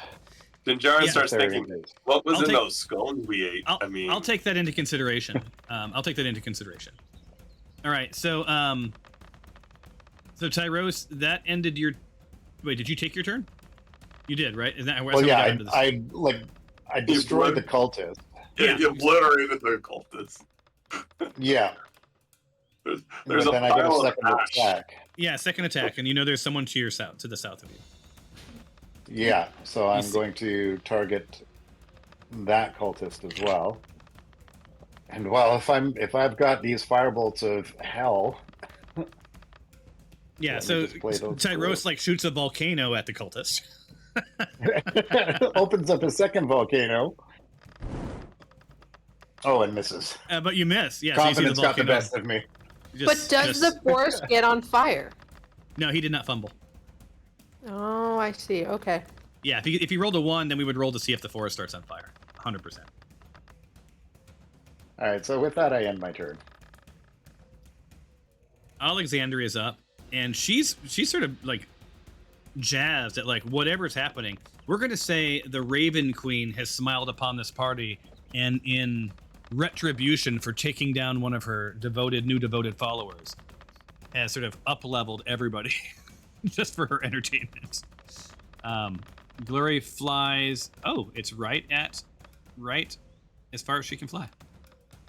Then Jaren starts There thinking, it is. what was I'll in take- those scones we ate? I'll take that into consideration. I'll take that into consideration. All right, so Tyros, that ended your. Wait, did you take your turn? You did, right? Is that how Well, we yeah, got into this? I destroyed the cultist. Yeah. You obliterated the cultists. Yeah. There's But a then I get a pile of second ash. attack. Yeah, second attack, and you know there's someone to your south, to the south of you. Yeah, so I'm see- going to target that cultist as well. And well, if I've got these firebolts of hell, Yeah, Let me so just play those Tyros like shoots a volcano at the cultist. opens up a second volcano. Oh, and misses. But you miss. Yeah, so you see Confidence got the volcano. best of me. But does the forest get on fire? No, he did not fumble. Oh, I see. Okay. Yeah, if he rolled a 1, then we would roll to see if the forest starts on fire. 100%. All right, so with that, I end my turn. Alexandria's up, and she's sort of like jazzed at like whatever's happening. We're gonna say the Raven Queen has smiled upon this party, and in retribution for taking down one of her new devoted followers, has sort of up-leveled everybody just for her entertainment. Glory flies. Oh, it's right as far as she can fly.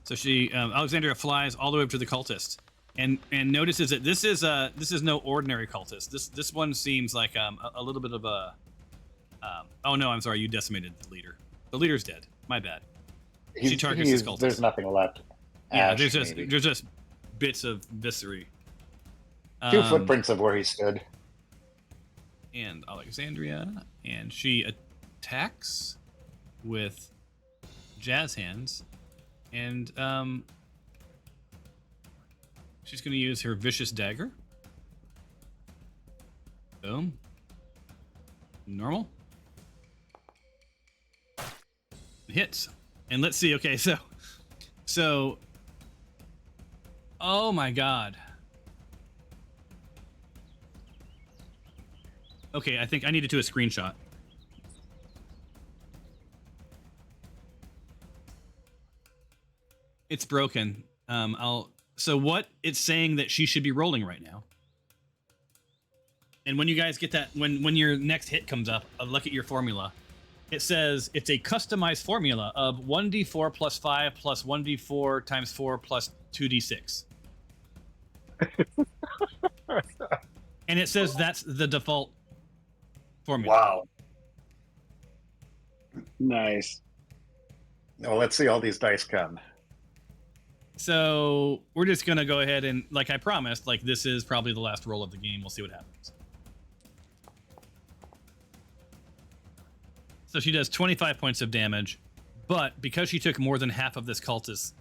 So she Alexandria flies all the way up to the cultist, and notices that this is no ordinary cultist. This one seems like a little bit of a. Oh no, I'm sorry, you decimated the leader. The leader's dead. My bad. She targets this cultist. There's nothing left. Yeah, Ash, there's maybe. just bits of viscera. 2 footprints of where he stood. And Alexandria, and she attacks with jazz hands, and she's going to use her vicious dagger. Boom. Normal. Hits. And let's see. Okay, so oh my god. Okay, I think I need to do a screenshot. It's broken. So what it's saying that she should be rolling right now. And when you guys get that, when your next hit comes up, look at your formula. It says it's a customized formula of 1d4 plus 5 plus 1d4 times 4 plus 2d6. And it says that's the default formula. Wow. Nice. Well, let's see all these dice come. So we're just gonna go ahead and, like I promised, like this is probably the last roll of the game. We'll see what happens. So she does 25 points of damage, but because she took more than half of this cultist's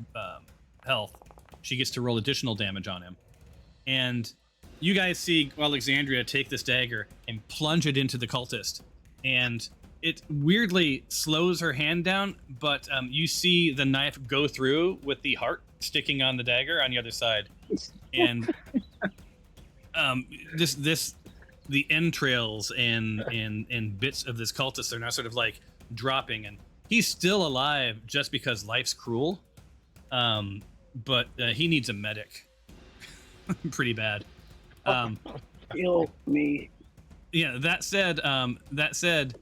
health, she gets to roll additional damage on him. And you guys see Alexandria take this dagger and plunge it into the cultist, and it weirdly slows her hand down, but you see the knife go through with the heart sticking on the dagger on the other side, and the entrails and bits of this cultist are now sort of like dropping, and he's still alive just because life's cruel, but he needs a medic pretty bad. Kill me. Yeah, that said,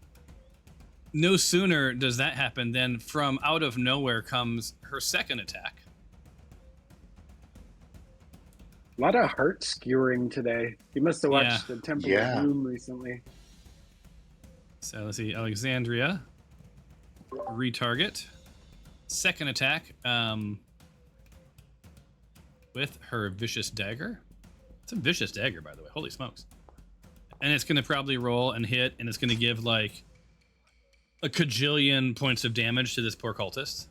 no sooner does that happen than from out of nowhere comes her second attack. A lot of heart skewering today. You must have watched the Temple of Doom recently. So let's see, Alexandria, retarget, second attack, with her vicious dagger. It's a vicious dagger, by the way. Holy smokes! And it's gonna probably roll and hit, and it's gonna give like a cajillion points of damage to this poor cultist.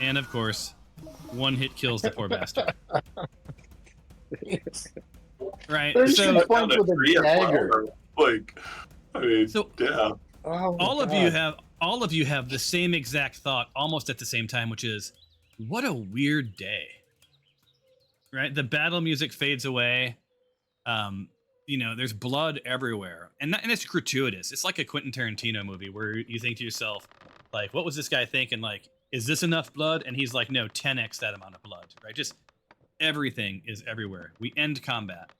And of course, one hit kills the poor bastard. Right. So points with a dagger. Like, I mean, so yeah. Oh, all of you have the same exact thought almost at the same time, which is, what a weird day. Right? The battle music fades away. There's blood everywhere, and it's gratuitous. It's like a Quentin Tarantino movie where you think to yourself, like, what was this guy thinking? Like, is this enough blood? And he's like, no, 10x that amount of blood, right? Just everything is everywhere. We end combat.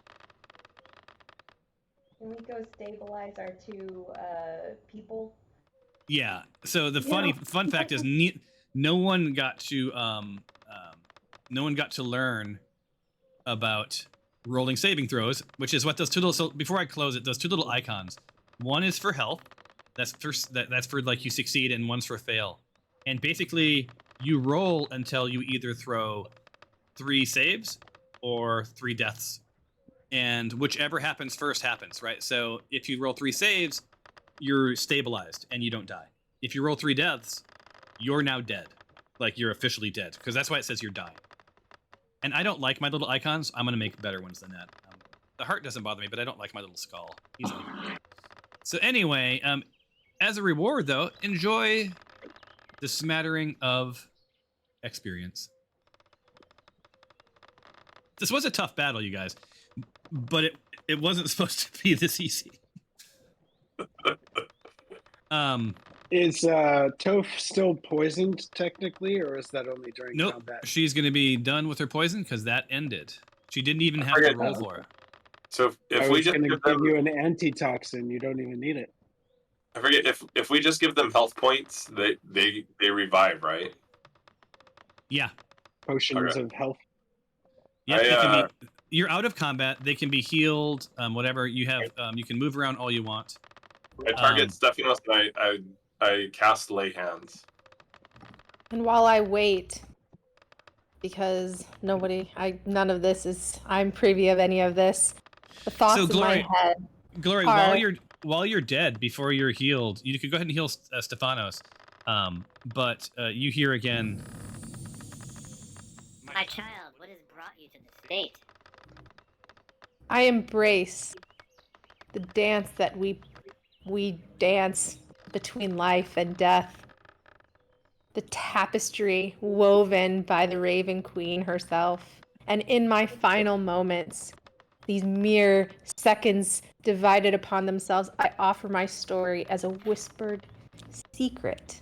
Can we go stabilize our two people? Yeah. So the fun fact is, no one got to learn about rolling saving throws, which is what those two little. So before I close it, those two little icons. One is for health. That's for like you succeed, and one's for fail. And basically, you roll until you either throw 3 saves or 3 deaths, and whichever happens first happens, right? So if you roll 3 saves, you're stabilized and you don't die. If you roll 3 deaths, you're now dead, like you're officially dead, because that's why it says you're dying. And I don't like my little icons. I'm gonna make better ones than that. The heart doesn't bother me, but I don't like my little skull. He's angry. So anyway, as a reward though, enjoy the smattering of experience. This was a tough battle, you guys, but it wasn't supposed to be this easy. Is Toph still poisoned technically, or is that only during Nope. combat? She's going to be done with her poison because that ended. She didn't even have to roll for it. So if I we was just going to give give them, you an antitoxin, you don't even need it. I forget if we just give them health points, they revive, right? Yeah. Potions of health. Yeah. You're out of combat. They can be healed. Whatever you have, you can move around all you want. I target Stephanos and I cast lay hands. And while I wait, because none of this is, I'm privy of any of this. The thoughts in my head. Glory, while you're dead, before you're healed, you could go ahead and heal Stephanos. But you hear again. My child, what has brought you to this state? I embrace the dance that we dance between life and death. The tapestry woven by the Raven Queen herself. And in my final moments, these mere seconds divided upon themselves, I offer my story as a whispered secret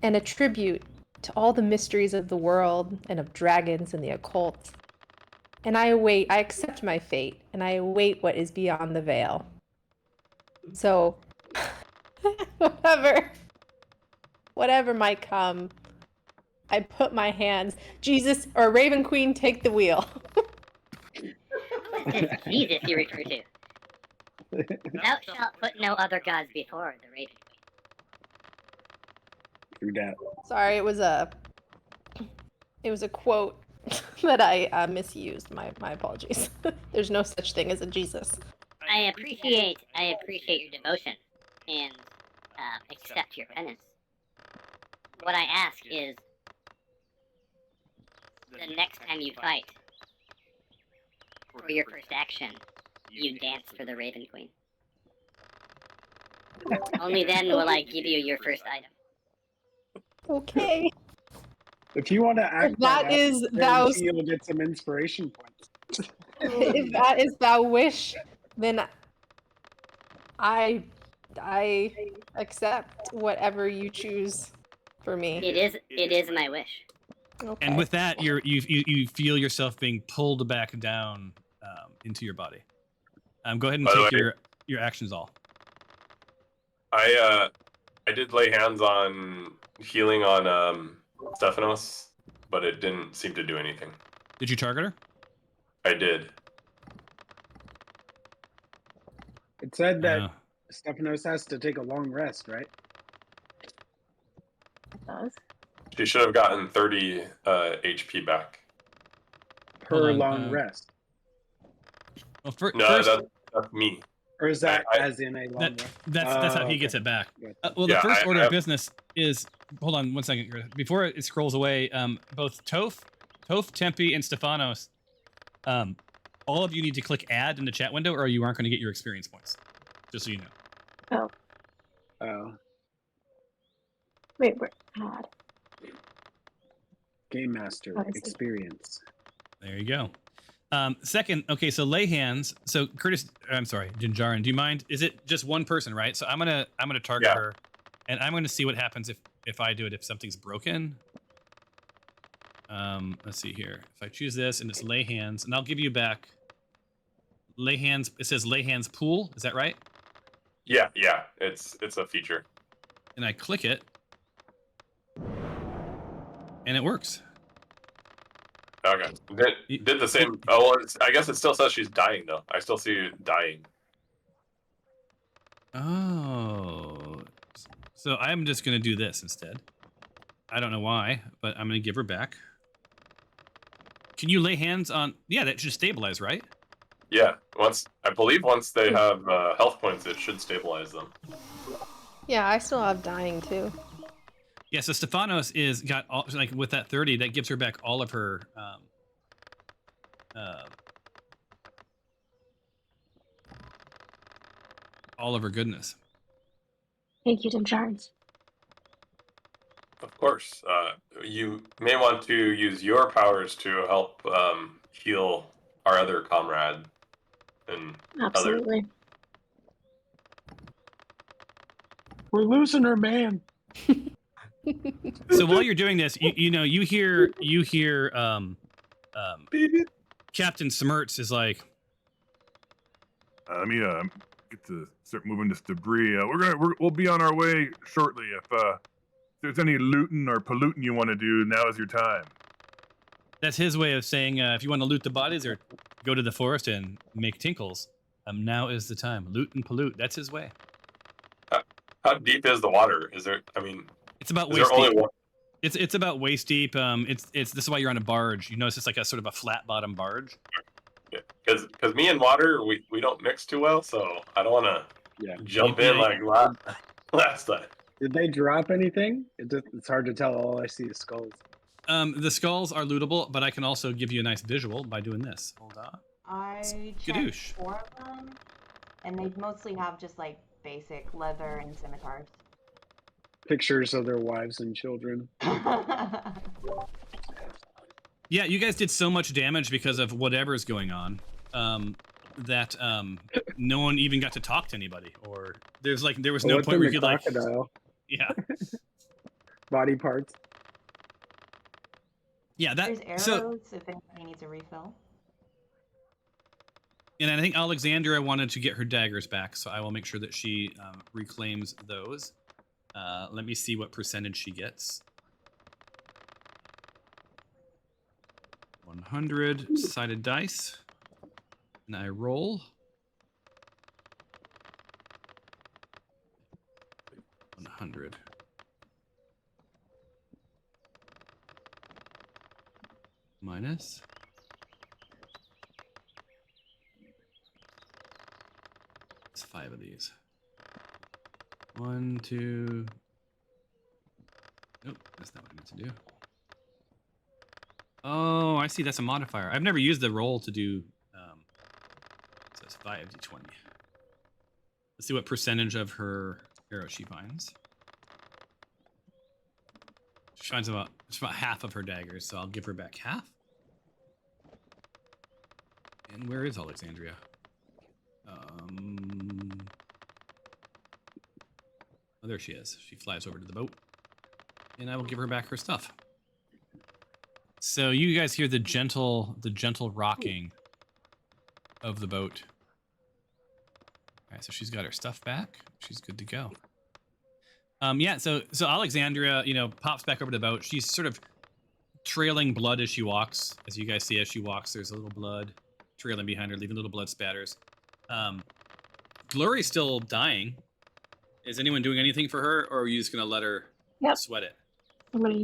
and a tribute to all the mysteries of the world and of dragons and the occult. And I accept my fate, and I await what is beyond the veil. So, whatever might come, I put my hands, Jesus or Raven Queen, take the wheel. Who is this Jesus you refer to? Thou shalt put no other gods before the Raven Through that. Sorry, it was a quote that I misused. My apologies. There's no such thing as a Jesus. Queen. I appreciate your devotion and accept your penance. What I ask is, the next time you fight, for your first action, you dance for the Raven Queen. Only then will I give you your first item. Okay. If you want to act thou you'll get some inspiration points. If that is thou wish, then I accept whatever you choose for me. It is my wish. Okay. And with that, you feel yourself being pulled back down into your body. Go ahead and take your actions all. I did lay hands on healing on Stephanos, but it didn't seem to do anything. Did you target her? I did. It said that Stephanos has to take a long rest, right? It does. She should have gotten 30 HP back. Per long rest. Well, No, that's me. Or is that as in a long rest? That's how he gets it back. Well, the Yeah, first order of business is, hold on 1 second. Before it scrolls away, both Toph, Tempe, and Stephanos, all of you need to click add in the chat window or you aren't going to get your experience points. Just so you know. Oh. Wait, we're add. Game Master experience. There you go. Second, okay, so lay hands. So Curtis, I'm sorry, Jinjarin, do you mind? Is it just one person, right? So I'm gonna target her, and I'm gonna see what happens if I do it. If something's broken. Let's see here. If I choose this and it's lay hands, and I'll give you back. Lay hands. It says lay hands pool. Is that right? Yeah. It's a feature. And I click it, and it works. Okay. Did the same. Oh, well, I guess it still says she's dying though. I still see you dying. Oh. So I'm just gonna do this instead. I don't know why, but I'm gonna give her back. Can you lay hands on? Yeah, that should stabilize, right? Yeah. I believe once they have health points, it should stabilize them. Yeah, I still have dying too. Yeah, so Stephanos is got all, like with that 30, that gives her back all of her goodness. Thank you, Tim Charles. Of course. You may want to use your powers to help heal our other comrade and Absolutely. others. We're losing her, man. So while you're doing this, you hear Captain Smirts is like, let me get to start moving this debris. We'll be on our way shortly. If there's any looting or polluting you want to do, now is your time. that's his way of saying if you want to loot the bodies or go to the forest and make tinkles, now is the time. Loot and pollute. That's his way. How deep is the water? Is there? I mean, it's about waist deep. It's about waist deep. This is why you're on a barge. You notice it's like a sort of a flat bottom barge. Yeah, because me and water we don't mix too well, so I don't want to jump in like last time. Did they drop anything? It's hard to tell. All I see is skulls. The skulls are lootable, but I can also give you a nice visual by doing this. Hold on. I checked 4 of them, and they mostly have just like basic leather and scimitars. Pictures of their wives and children. Yeah, you guys did so much damage because of whatever's going on that no one even got to talk to anybody, or there was no point where you could crocodile? Yeah. Body parts. Yeah, There's that arrows so. if anybody needs a refill. And I think Alexandria wanted to get her daggers back, so I will make sure that she reclaims those. Let me see what percentage she gets. 100 sided dice. And I roll. 100. Minus. It's 5 of these. 1, 2. Nope, that's not what I meant to do. Oh, I see. That's a modifier. I've never used the roll to do. So it's 5d20. Let's see what percentage of her arrow she finds. She finds about half of her daggers, so I'll give her back half. And where is Alexandria? Oh, there she is. She flies over to the boat, and I will give her back her stuff. So you guys hear the gentle rocking of the boat. All right, so she's got her stuff back. She's good to go. Yeah, so Alexandria, pops back over to the boat. She's sort of trailing blood as she walks. As you guys see, as she walks, there's a little blood trailing behind her, leaving little blood spatters. Glory's still dying. Is anyone doing anything for her, or are you just gonna let her sweat it? I'm gonna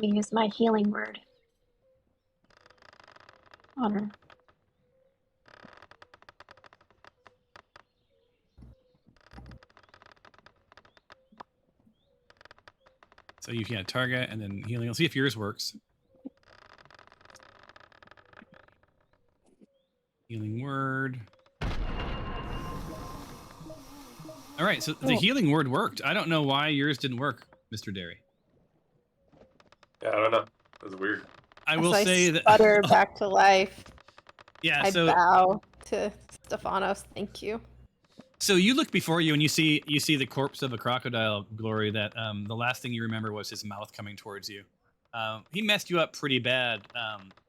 use my healing word on her. So you can target and then healing. Let's see if yours works. Healing word. All right, so the healing word worked. I don't know why yours didn't work, Mr. Derry. Yeah, I don't know. It was weird. I will say that. Sputter back to life. Yeah, I bow to Stephanos. Thank you. So you look before you and you see the corpse of a crocodile, Glory, that the last thing you remember was his mouth coming towards you. He messed you up pretty bad,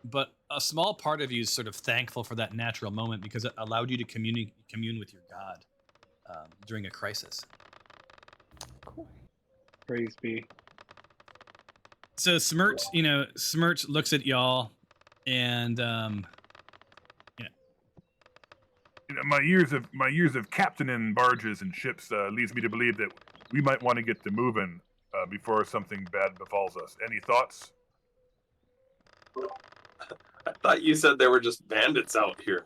but a small part of you is sort of thankful for that natural moment because it allowed you to commune with your god during a crisis. Cool. Praise be. So Smirt looks at y'all and my years of captaining barges and ships leads me to believe that we might want to get to moving before something bad befalls us. Any thoughts? I thought you said there were just bandits out here.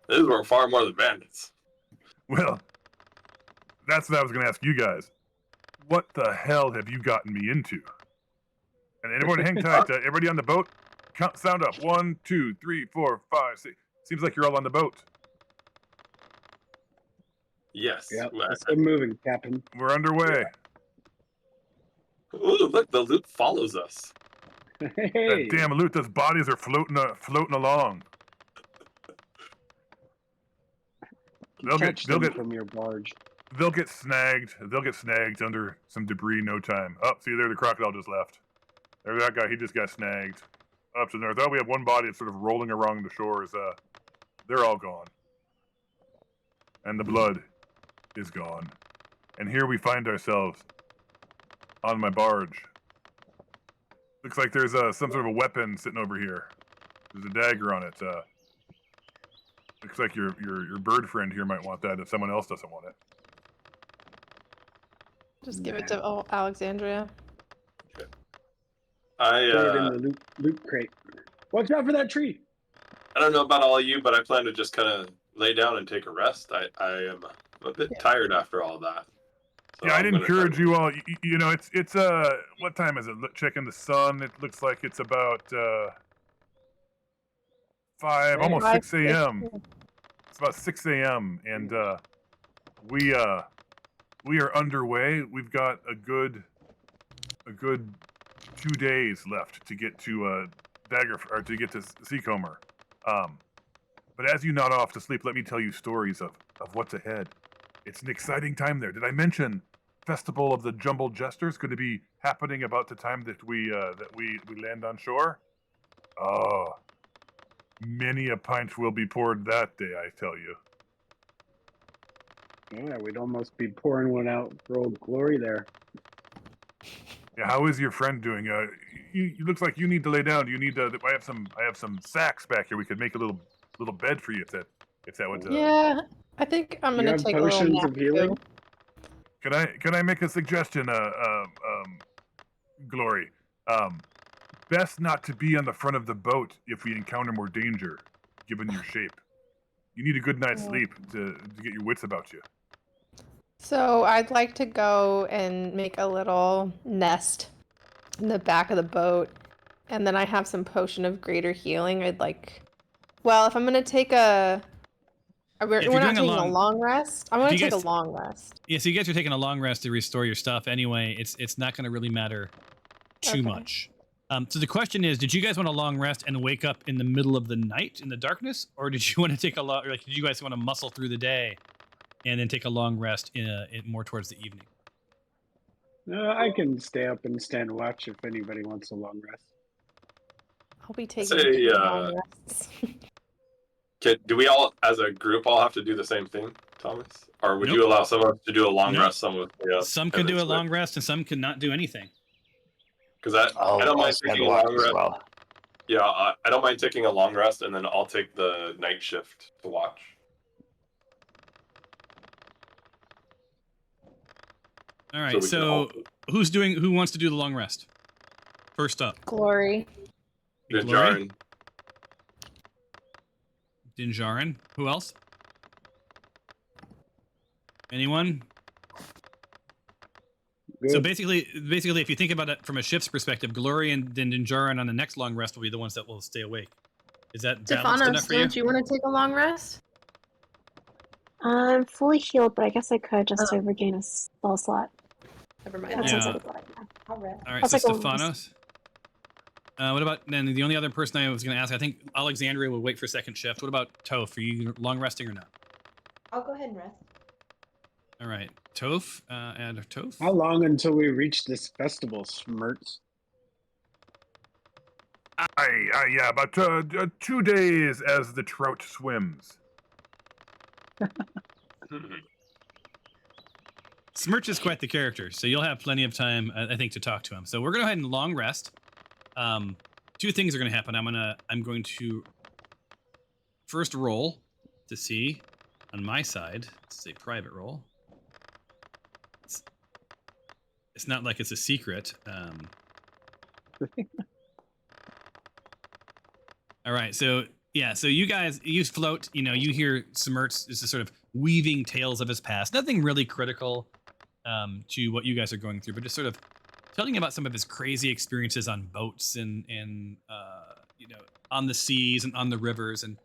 These were far more than bandits. Well, that's what I was going to ask you guys. What the hell have you gotten me into? And everyone hang tight. Everybody on the boat, sound up. 1, 2, 3, 4, 5, 6. Seems like you're all on the boat. Yes. Yep. Let's get moving, Captain. We're underway. Ooh, look, the loot follows us. Hey. That damn loot, those bodies are floating along. They'll get from your barge. They'll get snagged under some debris in no time. Oh, see there, the crocodile just left. There's that guy, he just got snagged. Up to the north. Oh, we have one body that's sort of rolling along the shores. They're all gone. And the blood is gone. And here we find ourselves on my barge. Looks like there's some sort of a weapon sitting over here. There's a dagger on it. Looks like your bird friend here might want that if someone else doesn't want it. Just give it to Alexandria. Throw it in the loot crate. Watch out for that tree. I don't know about all of you, but I plan to just kind of lay down and take a rest. I am a bit tired after all that. So yeah, I'd encourage you all. You know, it's what time is it? Checking the sun. It looks like it's about 5, almost 6 a.m. It's about 6 a.m. and we are underway. We've got a good 2 days left to get to to get to Seacomber. But as you nod off to sleep, let me tell you stories of what's ahead. It's an exciting time there. Did I mention festival of the Jumbled Jesters going to be happening about the time that we land on shore? Oh, many a pint will be poured that day, I tell you. Yeah, we'd almost be pouring one out for old Glory there. Yeah, how is your friend doing? You looks like you need to lay down. You need to. I have some sacks back here. We could make a little bed for you if that would. Yeah, I think I'm You gonna have take a little potions nap of healing? too. Can I make a suggestion? Glory. Best not to be on the front of the boat if we encounter more danger, given your shape. You need a good night's sleep to get your wits about you. So I'd like to go and make a little nest in the back of the boat, and then I have some potion of greater healing. Well, if I'm gonna take we're If you're not doing a taking a long- long rest. I'm if gonna you take a guys- long rest. Yeah, so you guys are taking a long rest to restore your stuff anyway. It's not going to really matter too Okay. much. So the question is, did you guys want a long rest and wake up in the middle of the night in the darkness, or did you want to take a long? Like, did you guys want to muscle through the day and then take a long rest more towards the evening? I can stay up and stand watch if anybody wants a long rest. I'll be taking Say, 2 long rests. Do we all, as a group, all have to do the same thing, Thomas? Or would Nope. you allow some of us to do a long Nope. rest, some with Some can do a long rest and some can not do anything. Because I don't mind taking a watch long as rest. well. Yeah, I don't mind taking a long rest, and then I'll take the night shift to watch. All right. we can all- Who wants to do the long rest? First up, Glory. Glory, Dinjarin. Dinjarin. Who else? Anyone? Good. So basically, if you think about it from a shift's perspective, Glory and Dinjarin on the next long rest will be the ones that will stay awake. Is that balanced enough Stefanos, for you? don't you want to take a long rest? I'm fully healed, but I guess I could just Oh. to regain a spell slot. Never mind. That Yeah. sounds like a good idea. I'll rest. All right, I'll so take a long Stefanos. What about then? The only other person I was going to ask, I think Alexandria will wait for second shift. What about Toph? Are you long resting or not? I'll go ahead and rest. All right, Toph. Add Toph. How long until we reach this festival, Smirts? Yeah, about 2 days as the trout swims. Smirch is quite the character, so you'll have plenty of time, I think, to talk to him. So we're going to go ahead and long rest. Two things are going to happen. I'm going to first roll to see on my side. This is a private roll. It's not like it's a secret. All right, so yeah, so you guys, you float. You hear Smirts is just sort of weaving tales of his past. Nothing really critical to what you guys are going through, but just sort of telling about some of his crazy experiences on boats and on the seas and on the rivers, and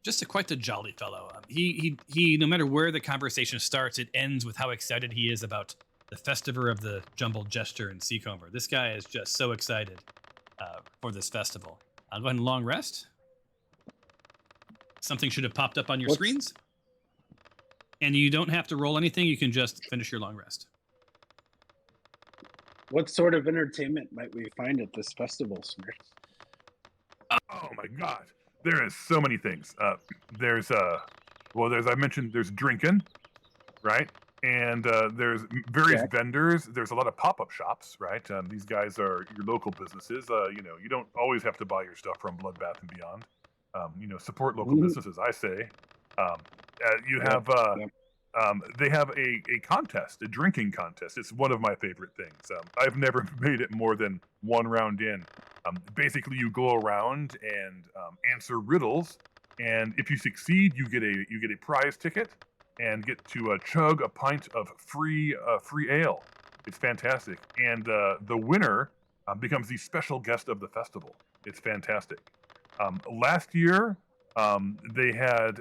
just quite a jolly fellow. He no matter where the conversation starts, it ends with how excited he is about the festival of the Jumbled Jester and Seacomber. This guy is just so excited for this festival. I'll go ahead and long rest. Something should have popped up on your screens. And you don't have to roll anything. You can just finish your long rest. What sort of entertainment might we find at this festival, Smirts? Oh my God, there is so many things. There's I mentioned, there's drinking, right? And there's various vendors. There's a lot of pop-up shops, right? These guys are your local businesses. You don't always have to buy your stuff from Bloodbath and Beyond. Support local businesses, I say. You have they have a contest, a drinking contest. It's one of my favorite things. I've never made it more than one round in. Basically, you go around and answer riddles, and if you succeed, you get a prize ticket and get to chug a pint of free ale. It's fantastic, and the winner becomes the special guest of the festival. It's fantastic. Last year, they had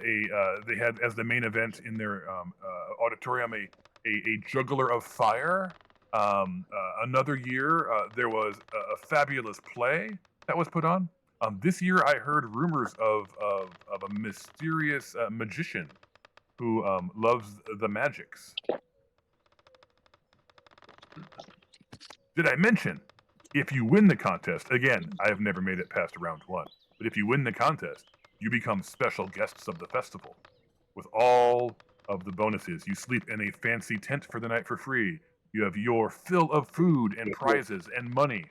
as the main event in their auditorium a juggler of fire. Another year, there was a fabulous play that was put on. This year, I heard rumors of a mysterious magician who loves the magics. Did I mention, if you win the contest, again, I have never made it past round 1, but if you win the contest, you become special guests of the festival. With all of the bonuses, you sleep in a fancy tent for the night for free. You have your fill of food and prizes and money.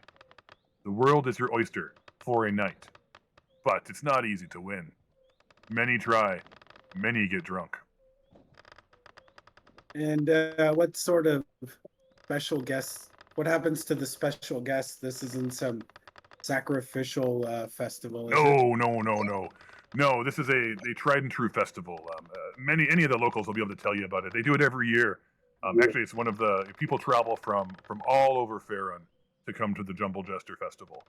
The world is your oyster for a night. But it's not easy to win. Many try, many get drunk. And what sort of special guests? What happens to the special guests? This isn't some sacrificial festival. Is it? No, this is a tried and true festival. Any of the locals will be able to tell you about it. They do it every year. Actually, it's one of the people travel from all over Faerun to come to the Jumble Jester Festival.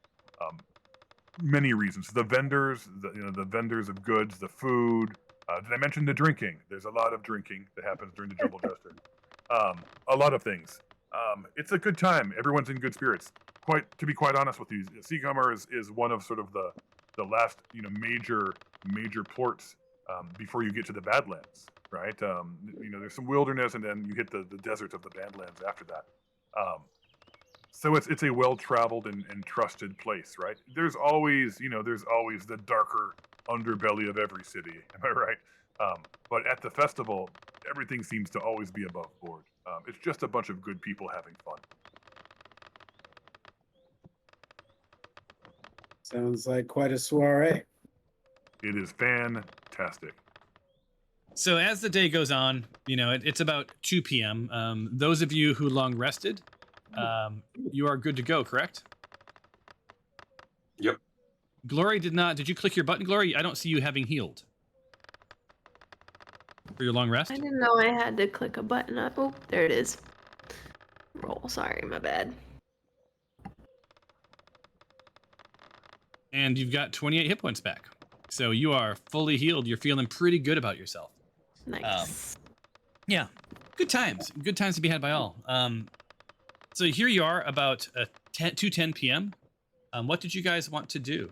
Many reasons. The vendors, the vendors of goods, the food. Did I mention the drinking? There's a lot of drinking that happens during the Jumble Jester. A lot of things. It's a good time. Everyone's in good spirits. To be quite honest with you, Seacomer is one of sort of the last major ports before you get to the Badlands, right? There's some wilderness, and then you hit the deserts of the Badlands after that. So it's a well-traveled and trusted place, right? There's always the darker underbelly of every city, am I right? But at the festival, everything seems to always be above board. It's just a bunch of good people having fun. Sounds like quite a soiree. It is fantastic. So as the day goes on, it's about 2 p.m. Those of you who long rested, you are good to go, correct? Yep. Glory did you click your button, Glory? I don't see you having healed. For your long rest? I didn't know I had to click a button up. Oh, there it is. Roll. Sorry, my bad. And you've got 28 hit points back. So you are fully healed. You're feeling pretty good about yourself. Nice. Yeah. Good times. Good times to be had by all. So here you are about 2:10 p.m. What did you guys want to do?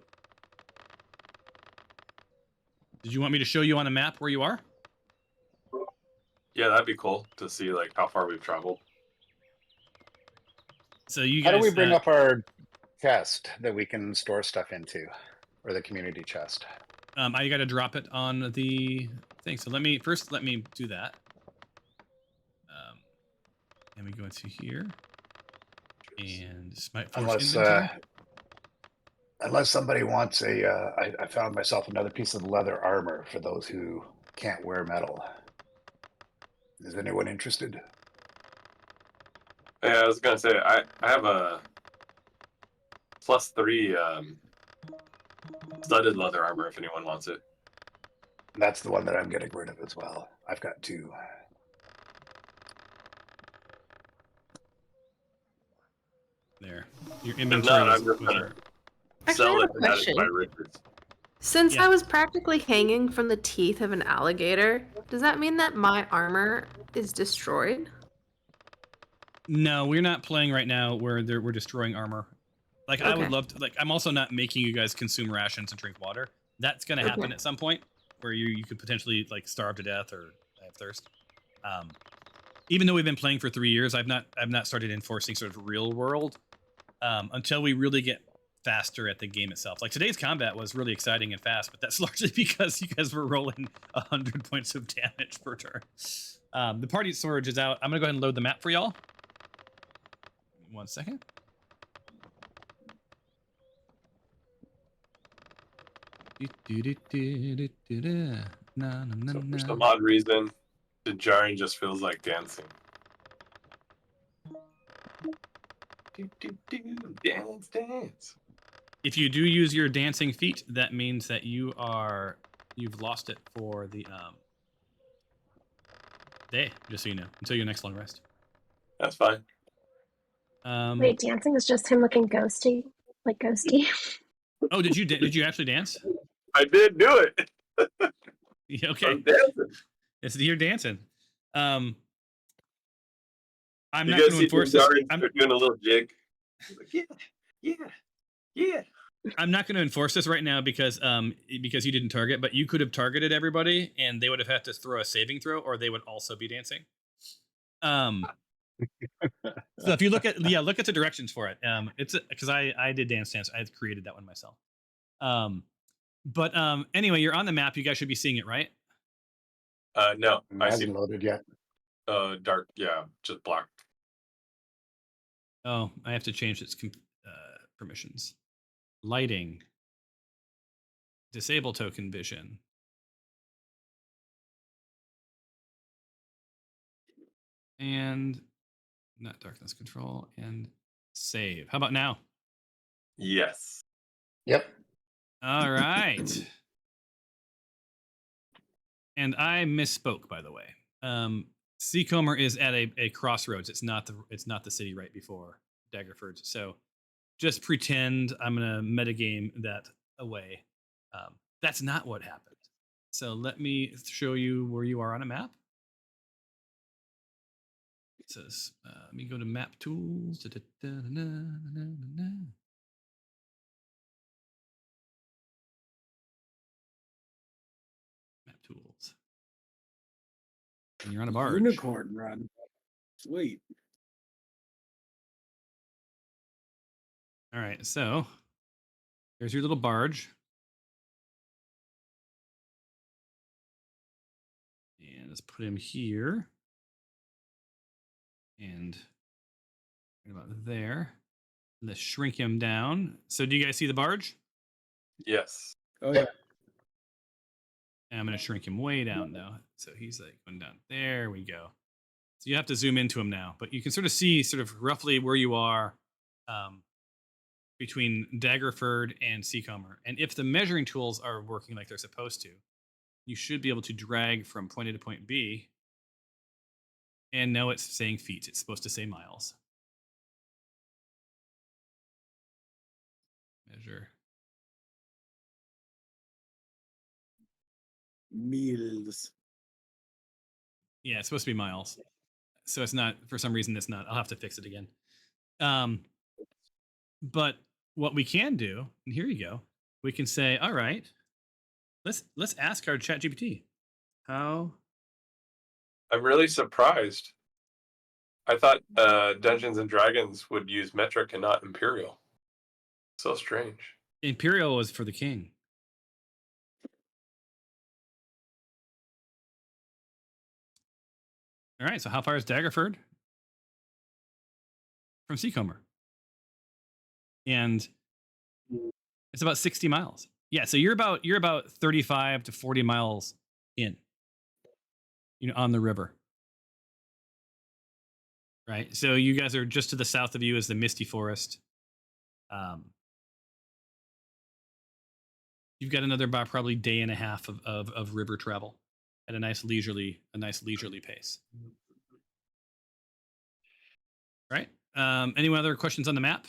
Did you want me to show you on a map where you are? Yeah, that'd be cool to see like how far we've traveled. So you guys. How do we bring up our chest that we can store stuff into, or the community chest? I got to drop it on the thing. So let me do that. And we go into here and Smite Force inventory. Unless somebody wants I found myself another piece of leather armor for those who can't wear metal. Is anyone interested? Yeah, I was gonna say I have a +3 studded leather armor if anyone wants it. That's the one that I'm getting rid of as well. I've got 2. There. Your If inventory not, was- I'm just was gonna there. Actually, sell I it have a and add it to question. my riches. Since Yeah. I was practically hanging from the teeth of an alligator, does that mean that my armor is destroyed? No, we're not playing right now where we're destroying armor. Like I would Okay. love to. Like I'm also not making you guys consume rations and drink water. That's gonna happen Okay. at some point where you could potentially like starve to death or have thirst. Even though we've been playing for 3 years, I've not started enforcing sort of real world until we really get faster at the game itself. Like today's combat was really exciting and fast, but that's largely because you guys were rolling 100 points of damage per turn. The party storage is out. I'm gonna go ahead and load the map for y'all. 1 second. So for some odd reason, the jarring just feels like dancing. Dance, dance. If you do use your dancing feet, that means that you've lost it for the day, just so you know, until your next long rest. That's fine. Wait, dancing is just him looking ghosty, like ghosty. Oh, did you actually dance? I did do it. Yeah, okay. I'm dancing. You're dancing. I'm You not guys going to see enforce the this. jarring doing a little jig. Like, yeah. I'm not going to enforce this right now because you didn't target, but you could have targeted everybody and they would have had to throw a saving throw, or they would also be dancing. So if you look at look at the directions for it. It's because I did Dance Dance. I had created that one myself. But anyway, you're on the map. You guys should be seeing it, right? No, It I hasn't see loaded yet. dark. Yeah, just black. Oh, I have to change its permissions. Lighting. Disable token vision. And not darkness control and save. How about now? Yes. Yep. All right. And I misspoke, by the way. Seacomer is at a crossroads. It's not the city right before Daggerford. So just pretend I'm gonna metagame that away. That's not what happened. So let me show you where you are on a map. It says, let me go to map tools. Map tools. And you're on a barge. Unicorn run. Sweet. All right, so there's your little barge. And let's put him here. And right about there. Let's shrink him down. So do you guys see the barge? Yes. Oh yeah. And I'm going to shrink him way down though. So he's like going down. There we go. So you have to zoom into him now, but you can sort of see sort of roughly where you are between Daggerford and Seacomer. And if the measuring tools are working like they're supposed to, you should be able to drag from point A to point B. And no, it's saying feet. It's supposed to say miles. Measure. Meals. Yeah, it's supposed to be miles. So it's not, for some reason, it's not. I'll have to fix it again. But what we can do, and here you go, we can say, all right, let's ask our ChatGPT. How? I'm really surprised. I thought Dungeons and Dragons would use metric and not imperial. So strange. Imperial was for the king. All right, so how far is Daggerford from Seacomer? And it's about 60 miles. Yeah, so you're about 35 to 40 miles in, on the river. Right? So you guys are just to the south of you is the Misty Forest. You've got another about probably day and a half of river travel at a nice leisurely pace. Right? Any other questions on the map?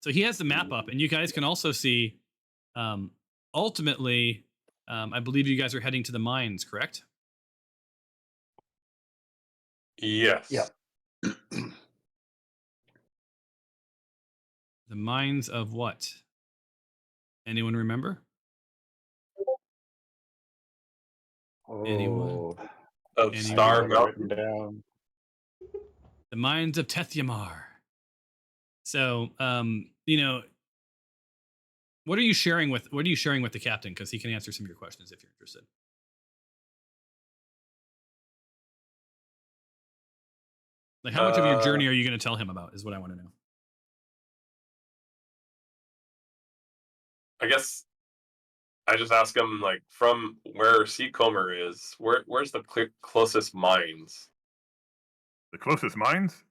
So he has the map up, and you guys can also see. Ultimately, I believe you guys are heading to the mines, correct? Yes. Yep. The mines of what? Anyone remember? Anyone? Of Anyone? Star Written Mountain. down. The mines of Tethyamar. So, what are you sharing with the captain? Because he can answer some of your questions if you're interested. Like, how much of your journey are you going to tell him about? Is what I want to know. I guess I just ask him, like, from where Seacomer is, where's the closest mines? The closest mines?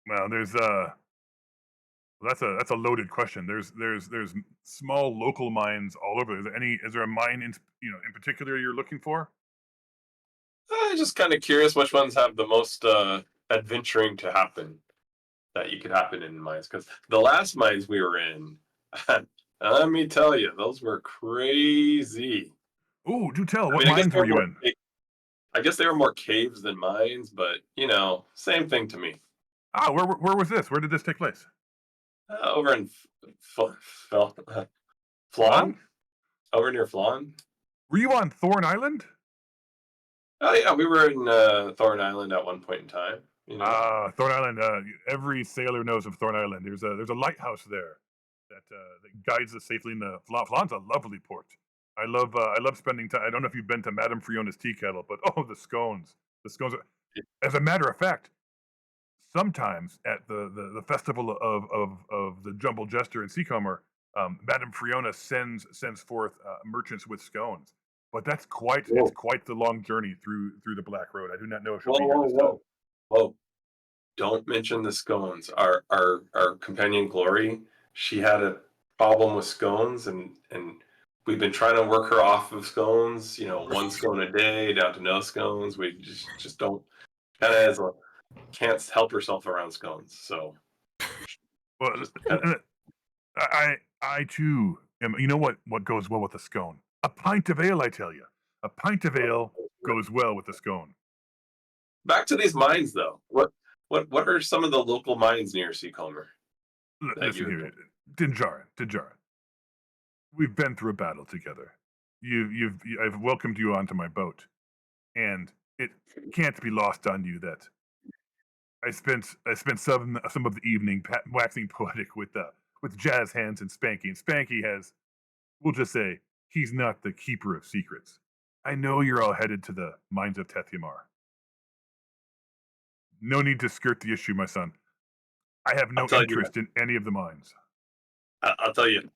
Well, there's that's a loaded question. There's small local mines all over. Is there a mine in particular you're looking for? I'm just kind of curious which ones have the most adventuring to happen that you could happen in mines. Because the last mines we were in, let me tell you, those were crazy. Oh, do tell. What mines were you in? I guess they were more caves than mines, but same thing to me. Ah, where was this? Where did this take place? Over in Flan? Over near Flan? Were you on Thorn Island? Oh yeah, we were in Thorn Island at one point in time. You know, Thorn Island. Every sailor knows of Thorn Island. There's a lighthouse there that guides us safely in the Flan's a lovely port. I love spending time. I don't know if you've been to Madame Friona's tea kettle, but oh, the scones. The scones are, as a matter of fact, sometimes at the festival of the Jumble Jester in Seacomer, Madame Friona sends forth merchants with scones. But that's it's whoa, quite the long journey through the Black Road. I do not know if she'll whoa, be here whoa, this time. whoa, whoa! Don't mention the scones. Our companion Glory, she had a problem with scones, and we've been trying to work her off of scones. You know, one scone a day down to no scones. We just don't kind of can't help herself around scones. So Well, just kind of, I too am. You know what goes well with a scone? A pint of ale, I tell you. A pint of ale goes well with a scone. back to these mines though. What are some of the local mines near Seacomer that Listen you here, Dinjarin. We've been through a battle together. I've welcomed you onto my boat, and it can't be lost on you that I spent some of the evening waxing poetic with Jazz Hands and Spanky. And Spanky has, we'll just say, he's not the keeper of secrets. I know you're all headed to the mines of Tethyamar. No need to skirt the issue, my son. I have no I'll tell you. interest in any of the mines. I'll tell you.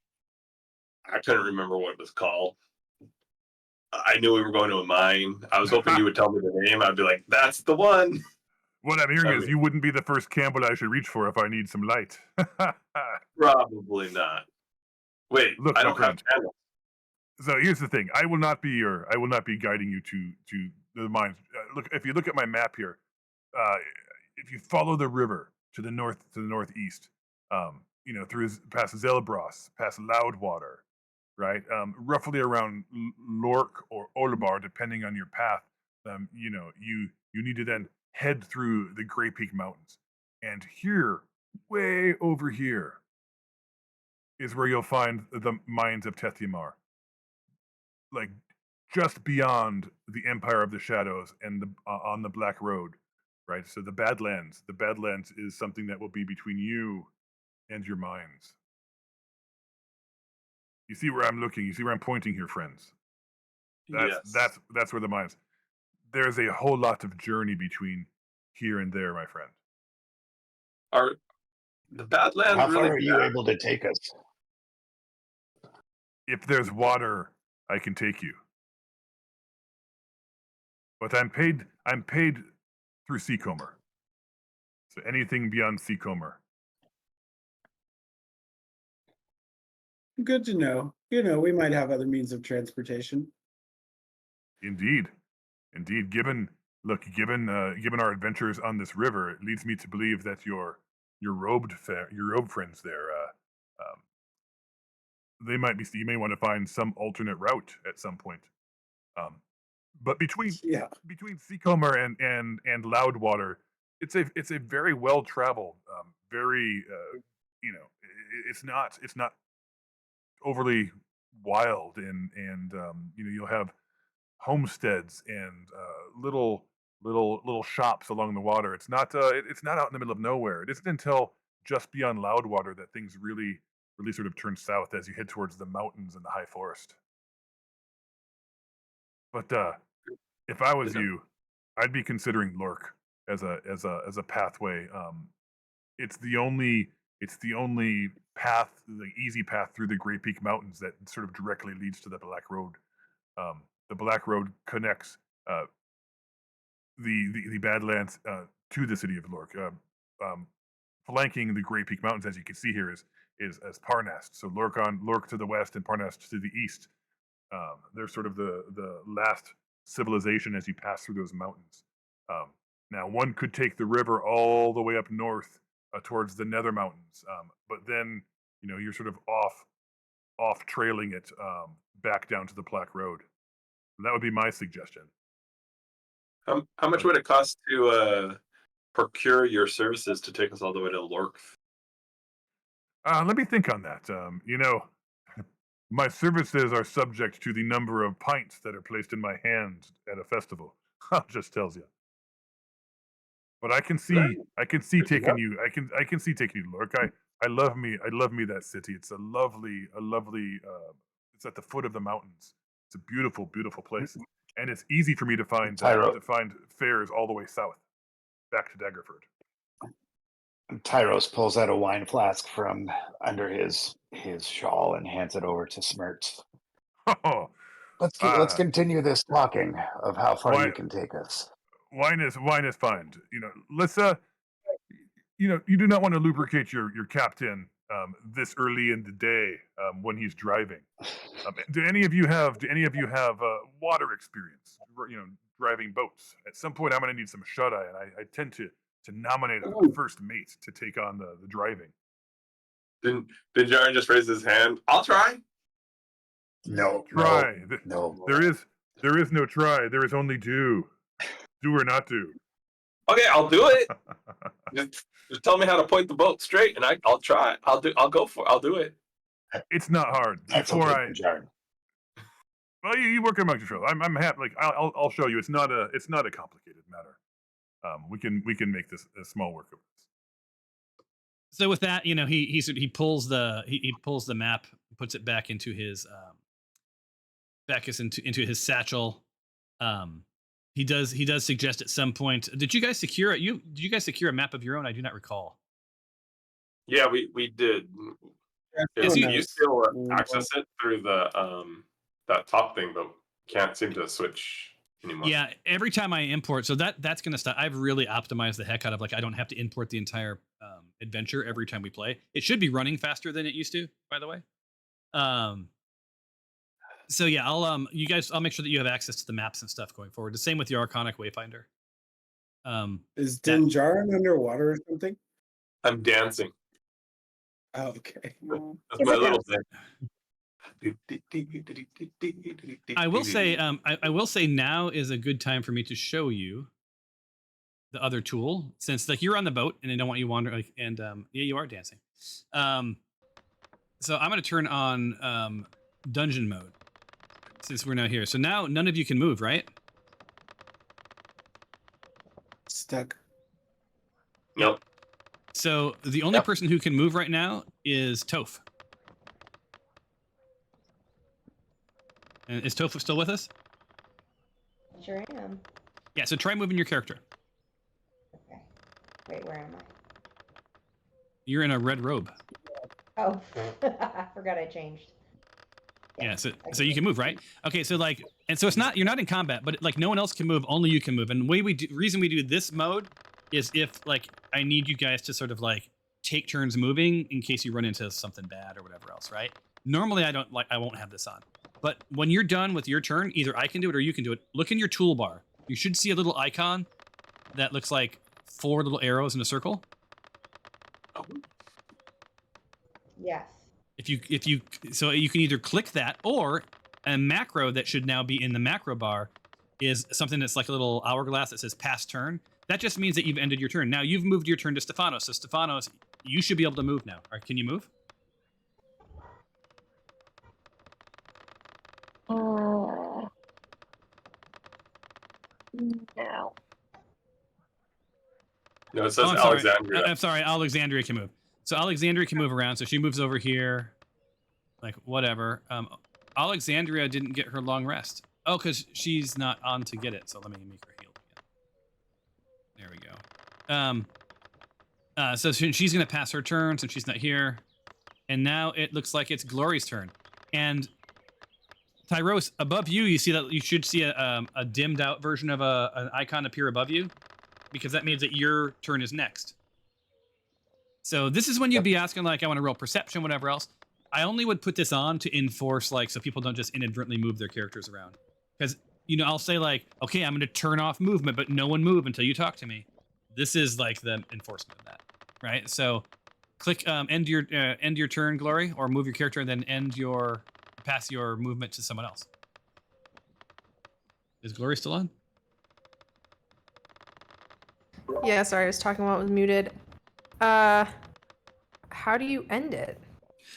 I couldn't remember what it was called. I knew we were going to a mine. I was hoping you would tell me the name. I'd be like, "That's the one." What I'm hearing I is mean, you wouldn't be the first Campbell I should reach for if I need some light. probably not. Wait, Look, I my don't have friend. candles. So here's the thing: I will not be guiding you to the mines. Look, if you look at my map here, uh, if you follow the river to the northeast, through past Zelbros, past Loudwater, right, roughly around Lork or Olbar, depending on your path. You need to then head through the Grey Peak Mountains, and here, way over here, is where you'll find the mines of Tethyamar, like just beyond the Empire of the Shadows and on the Black Road, right? So the Badlands is something that will be between you and your minds. You see where I'm looking? You see where I'm pointing here, friends? Yes. That's where the mines. There's a whole lot of journey between here and there, my friend. Are the Badlands How really far are you bad? able to take us? If there's water, I can take you. But I'm paid through Seacomer. So anything beyond Seacomer. Good to know. You know, we might have other means of transportation. Indeed. Given our adventures on this river, it leads me to believe that your robed friends there, they might be. You may want to find some alternate route at some point. But between Yeah. Seacomer and Loudwater, it's a very well traveled, very it's not overly wild, and you'll have homesteads and little shops along the water. It's not out in the middle of nowhere. It isn't until just beyond Loudwater that things really sort of turn south as you head towards the mountains and the high forest. But if I was Is it? you, I'd be considering Lork as a pathway. It's the only path, the easy path through the Great Peak Mountains that sort of directly leads to the Black Road. The Black Road connects the Badlands to the city of Lork. Flanking the Great Peak Mountains, as you can see here, is as Parnast. So Lork to the west and Parnast to the east. They're sort of the last civilization as you pass through those mountains. Now, one could take the river all the way up north towards the Nether Mountains, but then you're sort of off trailing it back down to the Black Road. That would be my suggestion. How much would it cost to procure your services to take us all the way to Lork? Let me think on that. My services are subject to the number of pints that are placed in my hand at a festival. Just tells you. But I can see taking you. I can see taking you. Look, I love me that city. It's a lovely. It's at the foot of the mountains. It's a beautiful, beautiful place, and it's easy for me to find fares all the way south, back to Daggerford. Tyros pulls out a wine flask from under his shawl and hands it over to Smirts. Oh, Let's continue this talking of how far why- you can take us. wine is fine. You know, let's you do not want to lubricate your captain this early in the day when he's driving. Do any of you have water experience? You know, driving boats. At some point, I'm going to need some shut eye, and I tend to nominate a first mate to take on the driving. Did Jaren just raise his hand? I'll try. No, Try. no. There is no try. There is only do. Do or not do. Okay, I'll do it. just tell me how to point the boat straight, and I'll try. I'll do it. It's not hard. Well, you work amongst yourselves. I'm happy. Like I'll show you. It's not a complicated matter. We can make this a small work of this. So with that, you know, he pulls the map, puts it back into his into his satchel. He does suggest at some point. Did you guys secure it? Did you guys secure a map of your own? I do not recall. Yeah, we did. You still access it through the that top thing, but can't seem to switch anymore. Yeah, every time I import, so that's gonna stop. I've really optimized the heck out of, like, I don't have to import the entire adventure every time we play. It should be running faster than it used to, by the way. So yeah, I'll make sure that you have access to the maps and stuff going forward. The same with the Arconic Wayfinder. Is Dinjarin underwater or something? I'm dancing. Oh, okay. That's my little thing. I will say, I will say now is a good time for me to show you the other tool, since like you're on the boat and I don't want you wandering. Like, and yeah, you are dancing. So I'm going to turn on dungeon mode since we're now here. So now none of you can move, right? Stuck. Nope. So the only person who can move right now is Toph. And is Toph still with us? Sure am. Yeah, so try moving your character. Okay. Wait, where am I? You're in a red robe. Oh, I forgot I changed. Yeah, so you can move, right? Okay, so like, and so you're not in combat, but like no one else can move, only you can move. And the reason we do this mode is if like I need you guys to sort of like take turns moving in case you run into something bad or whatever else, right? Normally I won't have this on. But when you're done with your turn, either I can do it or you can do it. Look in your toolbar. You should see a little icon that looks like 4 little arrows in a circle. Yes. So you can either click that, or a macro that should now be in the macro bar is something that's like a little hourglass that says pass turn. That just means that you've ended your turn. Now you've moved your turn to Stefanos. So Stefanos, you should be able to move now. All right, can you move? No. No, it says Alexandria. I'm sorry, Alexandria can move. So Alexandria can move around. So she moves over here, like whatever. Alexandria didn't get her long rest. Oh, because she's not on to get it. So let me make her heal again. There we go. So she's gonna pass her turn since she's not here, and now it looks like it's Glory's turn. And Tyros, above you, you see that you should see a dimmed out version of an icon appear above you, because that means that your turn is next. So this is when you'd be asking, like, I want to roll perception, whatever else. I only would put this on to enforce, like, so people don't just inadvertently move their characters around. Because, you know, I'll say, like, okay, I'm going to turn off movement, but no one move until you talk to me. This is, like, the enforcement of that, right? So click end your turn, Glory, or move your character and then pass your movement to someone else. Is Glory still on? Yeah, sorry, I was talking while it was muted. How do you end it?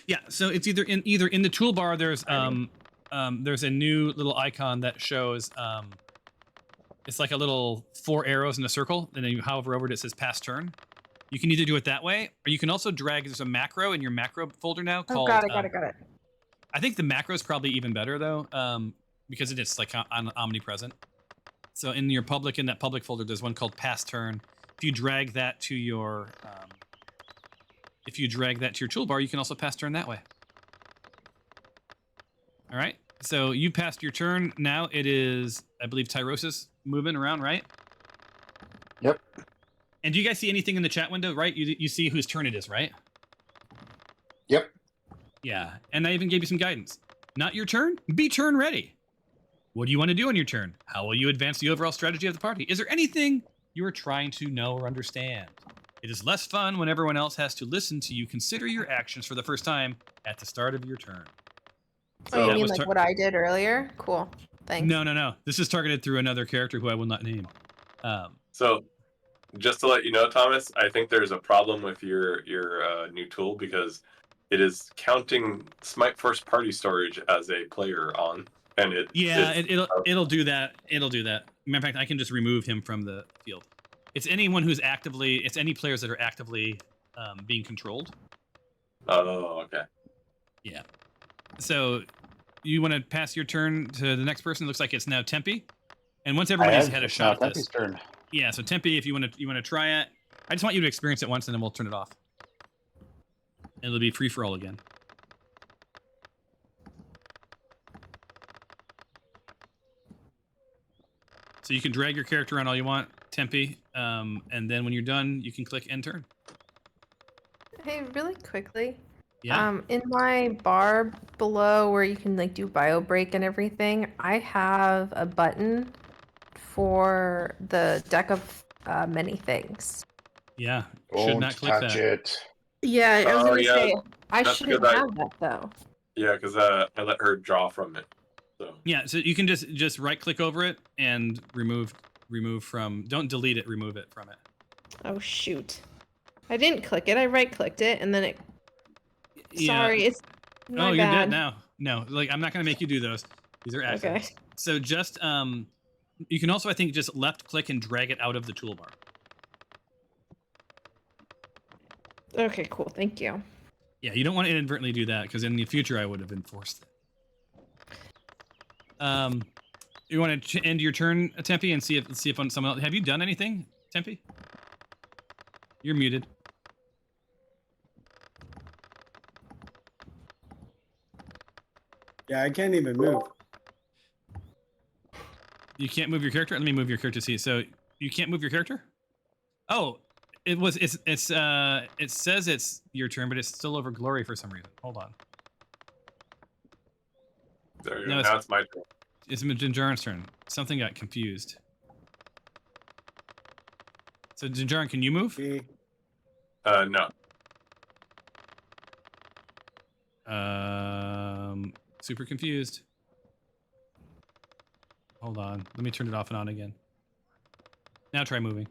Yeah, so it's either in the toolbar. There's a new little icon that shows It's like a little 4 arrows in a circle, and then you hover over it, it says pass turn. You can either do it that way, or you can also drag. There's a macro in your macro folder now Oh, called. got it. I think the macro is probably even better though, because it is like omnipresent. So in your public, in that public folder, there's one called pass turn. If you drag that to your, toolbar, you can also pass turn that way. All right. So you passed your turn. Now it is, I believe, Tyrosa's moving around, right? Yep. And do you guys see anything in the chat window, right? You see whose turn it is, right? Yep. Yeah. And I even gave you some guidance. Not your turn? Be turn ready. What do you want to do on your turn? How will you advance the overall strategy of the party? Is there anything you are trying to know or understand? It is less fun when everyone else has to listen to you consider your actions for the first time at the start of your turn. Oh, you that mean was like what I did earlier? Cool. Thanks. No. This is targeted through another character who I will not name. So, just to let you know, Thomas, I think there's a problem with your new tool because it is counting Smite first party storage as a player on, and it'll do that. It'll do that. Matter of fact, I can just remove him from the field. It's anyone who's actively. It's any players that are actively being controlled. Oh, okay. Yeah. So you want to pass your turn to the next person? It looks like it's now Tempe. And once everybody's had a shot at Tempe's this. turn. Yeah, so Tempe, if you want to try it, I just want you to experience it once and then we'll turn it off. And it'll be free for all again. So you can drag your character around all you want, Tempe, and then when you're done, you can click end turn. Hey, really quickly. Yeah. In my bar below where you can like do bio break and everything, I have a button for the deck of many things. Yeah. Don't Should not click touch that. it. Yeah, I was gonna say I that's shouldn't good. have that though. Yeah, because I let her draw from it. So Yeah, so you can just right click over it and remove from. Don't delete it. Remove it from it. Oh shoot! I didn't click it. I right clicked it, and then it. Sorry, it's my you're bad. dead now. No, like I'm not gonna make you do those. These are accidents. Okay. So just you can also I think just left click and drag it out of the toolbar. Okay, cool. Thank you. Yeah, you don't want to inadvertently do that because in the future I would have enforced it. You want to end your turn, Tempe, and see if someone else. Have you done anything, Tempe? You're muted. Yeah, I can't even move. You can't move your character. Let me move your character. See, so you can't move your character. Oh, it says it's your turn, but it's still over Glory for some reason. Hold on. there you No, go. Now it's my turn. It's Jinjarin's turn. Something got confused. So Jinjarin, can you move? No. Super confused. Hold on. Let me turn it off and on again. Now try moving.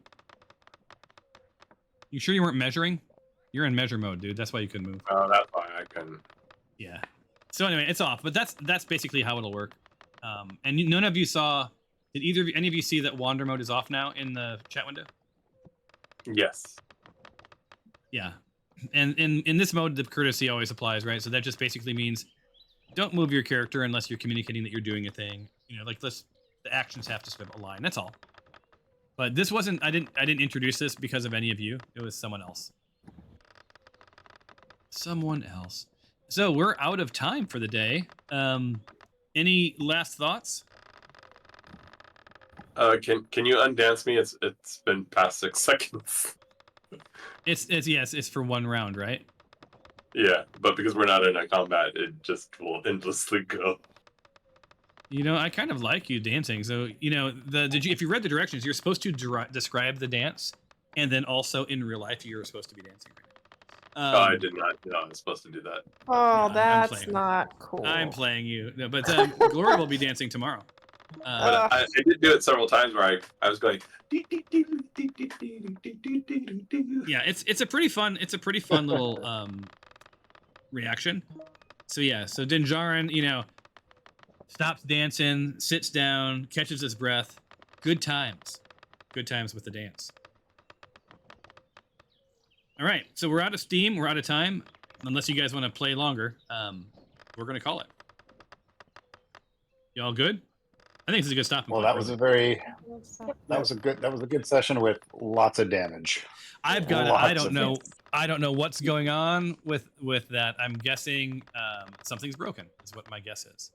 You sure you weren't measuring? You're in measure mode, dude. That's why you couldn't move. Oh, that's fine. I couldn't. Yeah. So anyway, it's off, but that's basically how it'll work. And none of you saw. Did any of you see that wander mode is off now in the chat window? Yes. Yeah. And in this mode, the courtesy always applies, right? So that just basically means don't move your character unless you're communicating that you're doing a thing. You know, like the actions have to sort of align. That's all. But this wasn't. I didn't introduce this because of any of you. It was someone else. Someone else. So we're out of time for the day. Any last thoughts? Can you undance me? It's been past 6 seconds. It's for one round, right? Yeah, but because we're not in a combat, it just will endlessly go. You know, I kind of like you dancing. So, you know, if you read the directions, you're supposed to describe the dance, and then also in real life, you're supposed to be dancing. I did not know I was supposed to do that. Oh, No, that's not cool. I'm playing you. No, but Gloria will be dancing tomorrow. But I did do it several times where I was going. Yeah, it's a pretty fun little reaction. So yeah, so Dinjarin, you know, stops dancing, sits down, catches his breath, Good times. Good times with the dance. All right, so we're out of steam. We're out of time. Unless you guys want to play longer, we're going to call it. Y'all good? I think this is a good stopping Well, point. that was a really. that was a good session with lots of damage. I've got. Lots I don't of know. damage. I don't know what's going on with that. I'm guessing something's broken. Is what my guess is.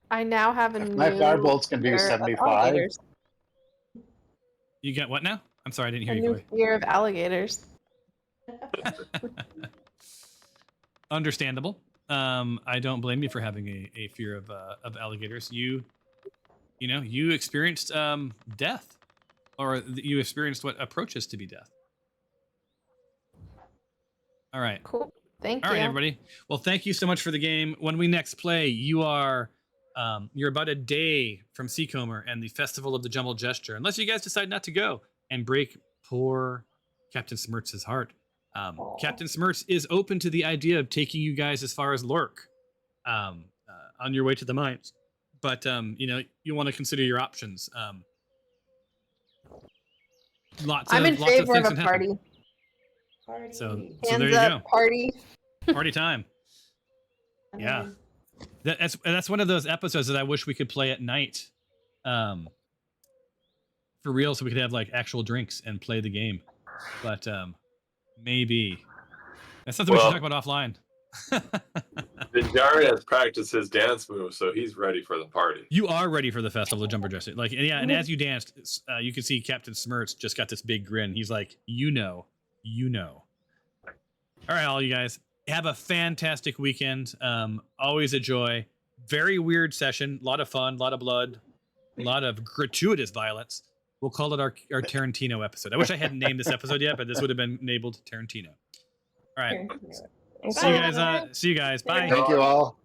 I now have a If new my firebolts can do fear of 75. alligators. You get what now? I'm sorry, I didn't A hear you, new Chloe. fear of alligators. Understandable. I don't blame you for having a fear of alligators. You experienced death, or you experienced what approaches to be death. All right. Cool. Thank you. All right, everybody. Well, thank you so much for the game. When we next play, you're about a day from Seacomer and the Festival of the Jumbled Gesture, unless you guys decide not to go and break poor Captain Smirtz's heart. Captain Smirtz is open to the idea of taking you guys as far as Lurk on your way to the mines. But, you want to consider your options. I'm in favor of a party. So Party. there Hands you up, go. party. Party time. Yeah. That's one of those episodes that I wish we could play at night, for real, so we could have like actual drinks and play the game. But maybe that's something we should talk about offline. Vinjari has practiced his dance move, so he's ready for the party. You are ready for the Festival of Jumper Dressing, and as you danced, you can see Captain Smirtz just got this big grin. He's like, you know. All right, all you guys, have a fantastic weekend. Always a joy. Very weird session. A lot of fun, a lot of blood, a lot of gratuitous violence. We'll call it our Tarantino episode. I wish I hadn't named this episode yet, but this would have been labeled Tarantino. All right. See you guys. Bye. Thank you all.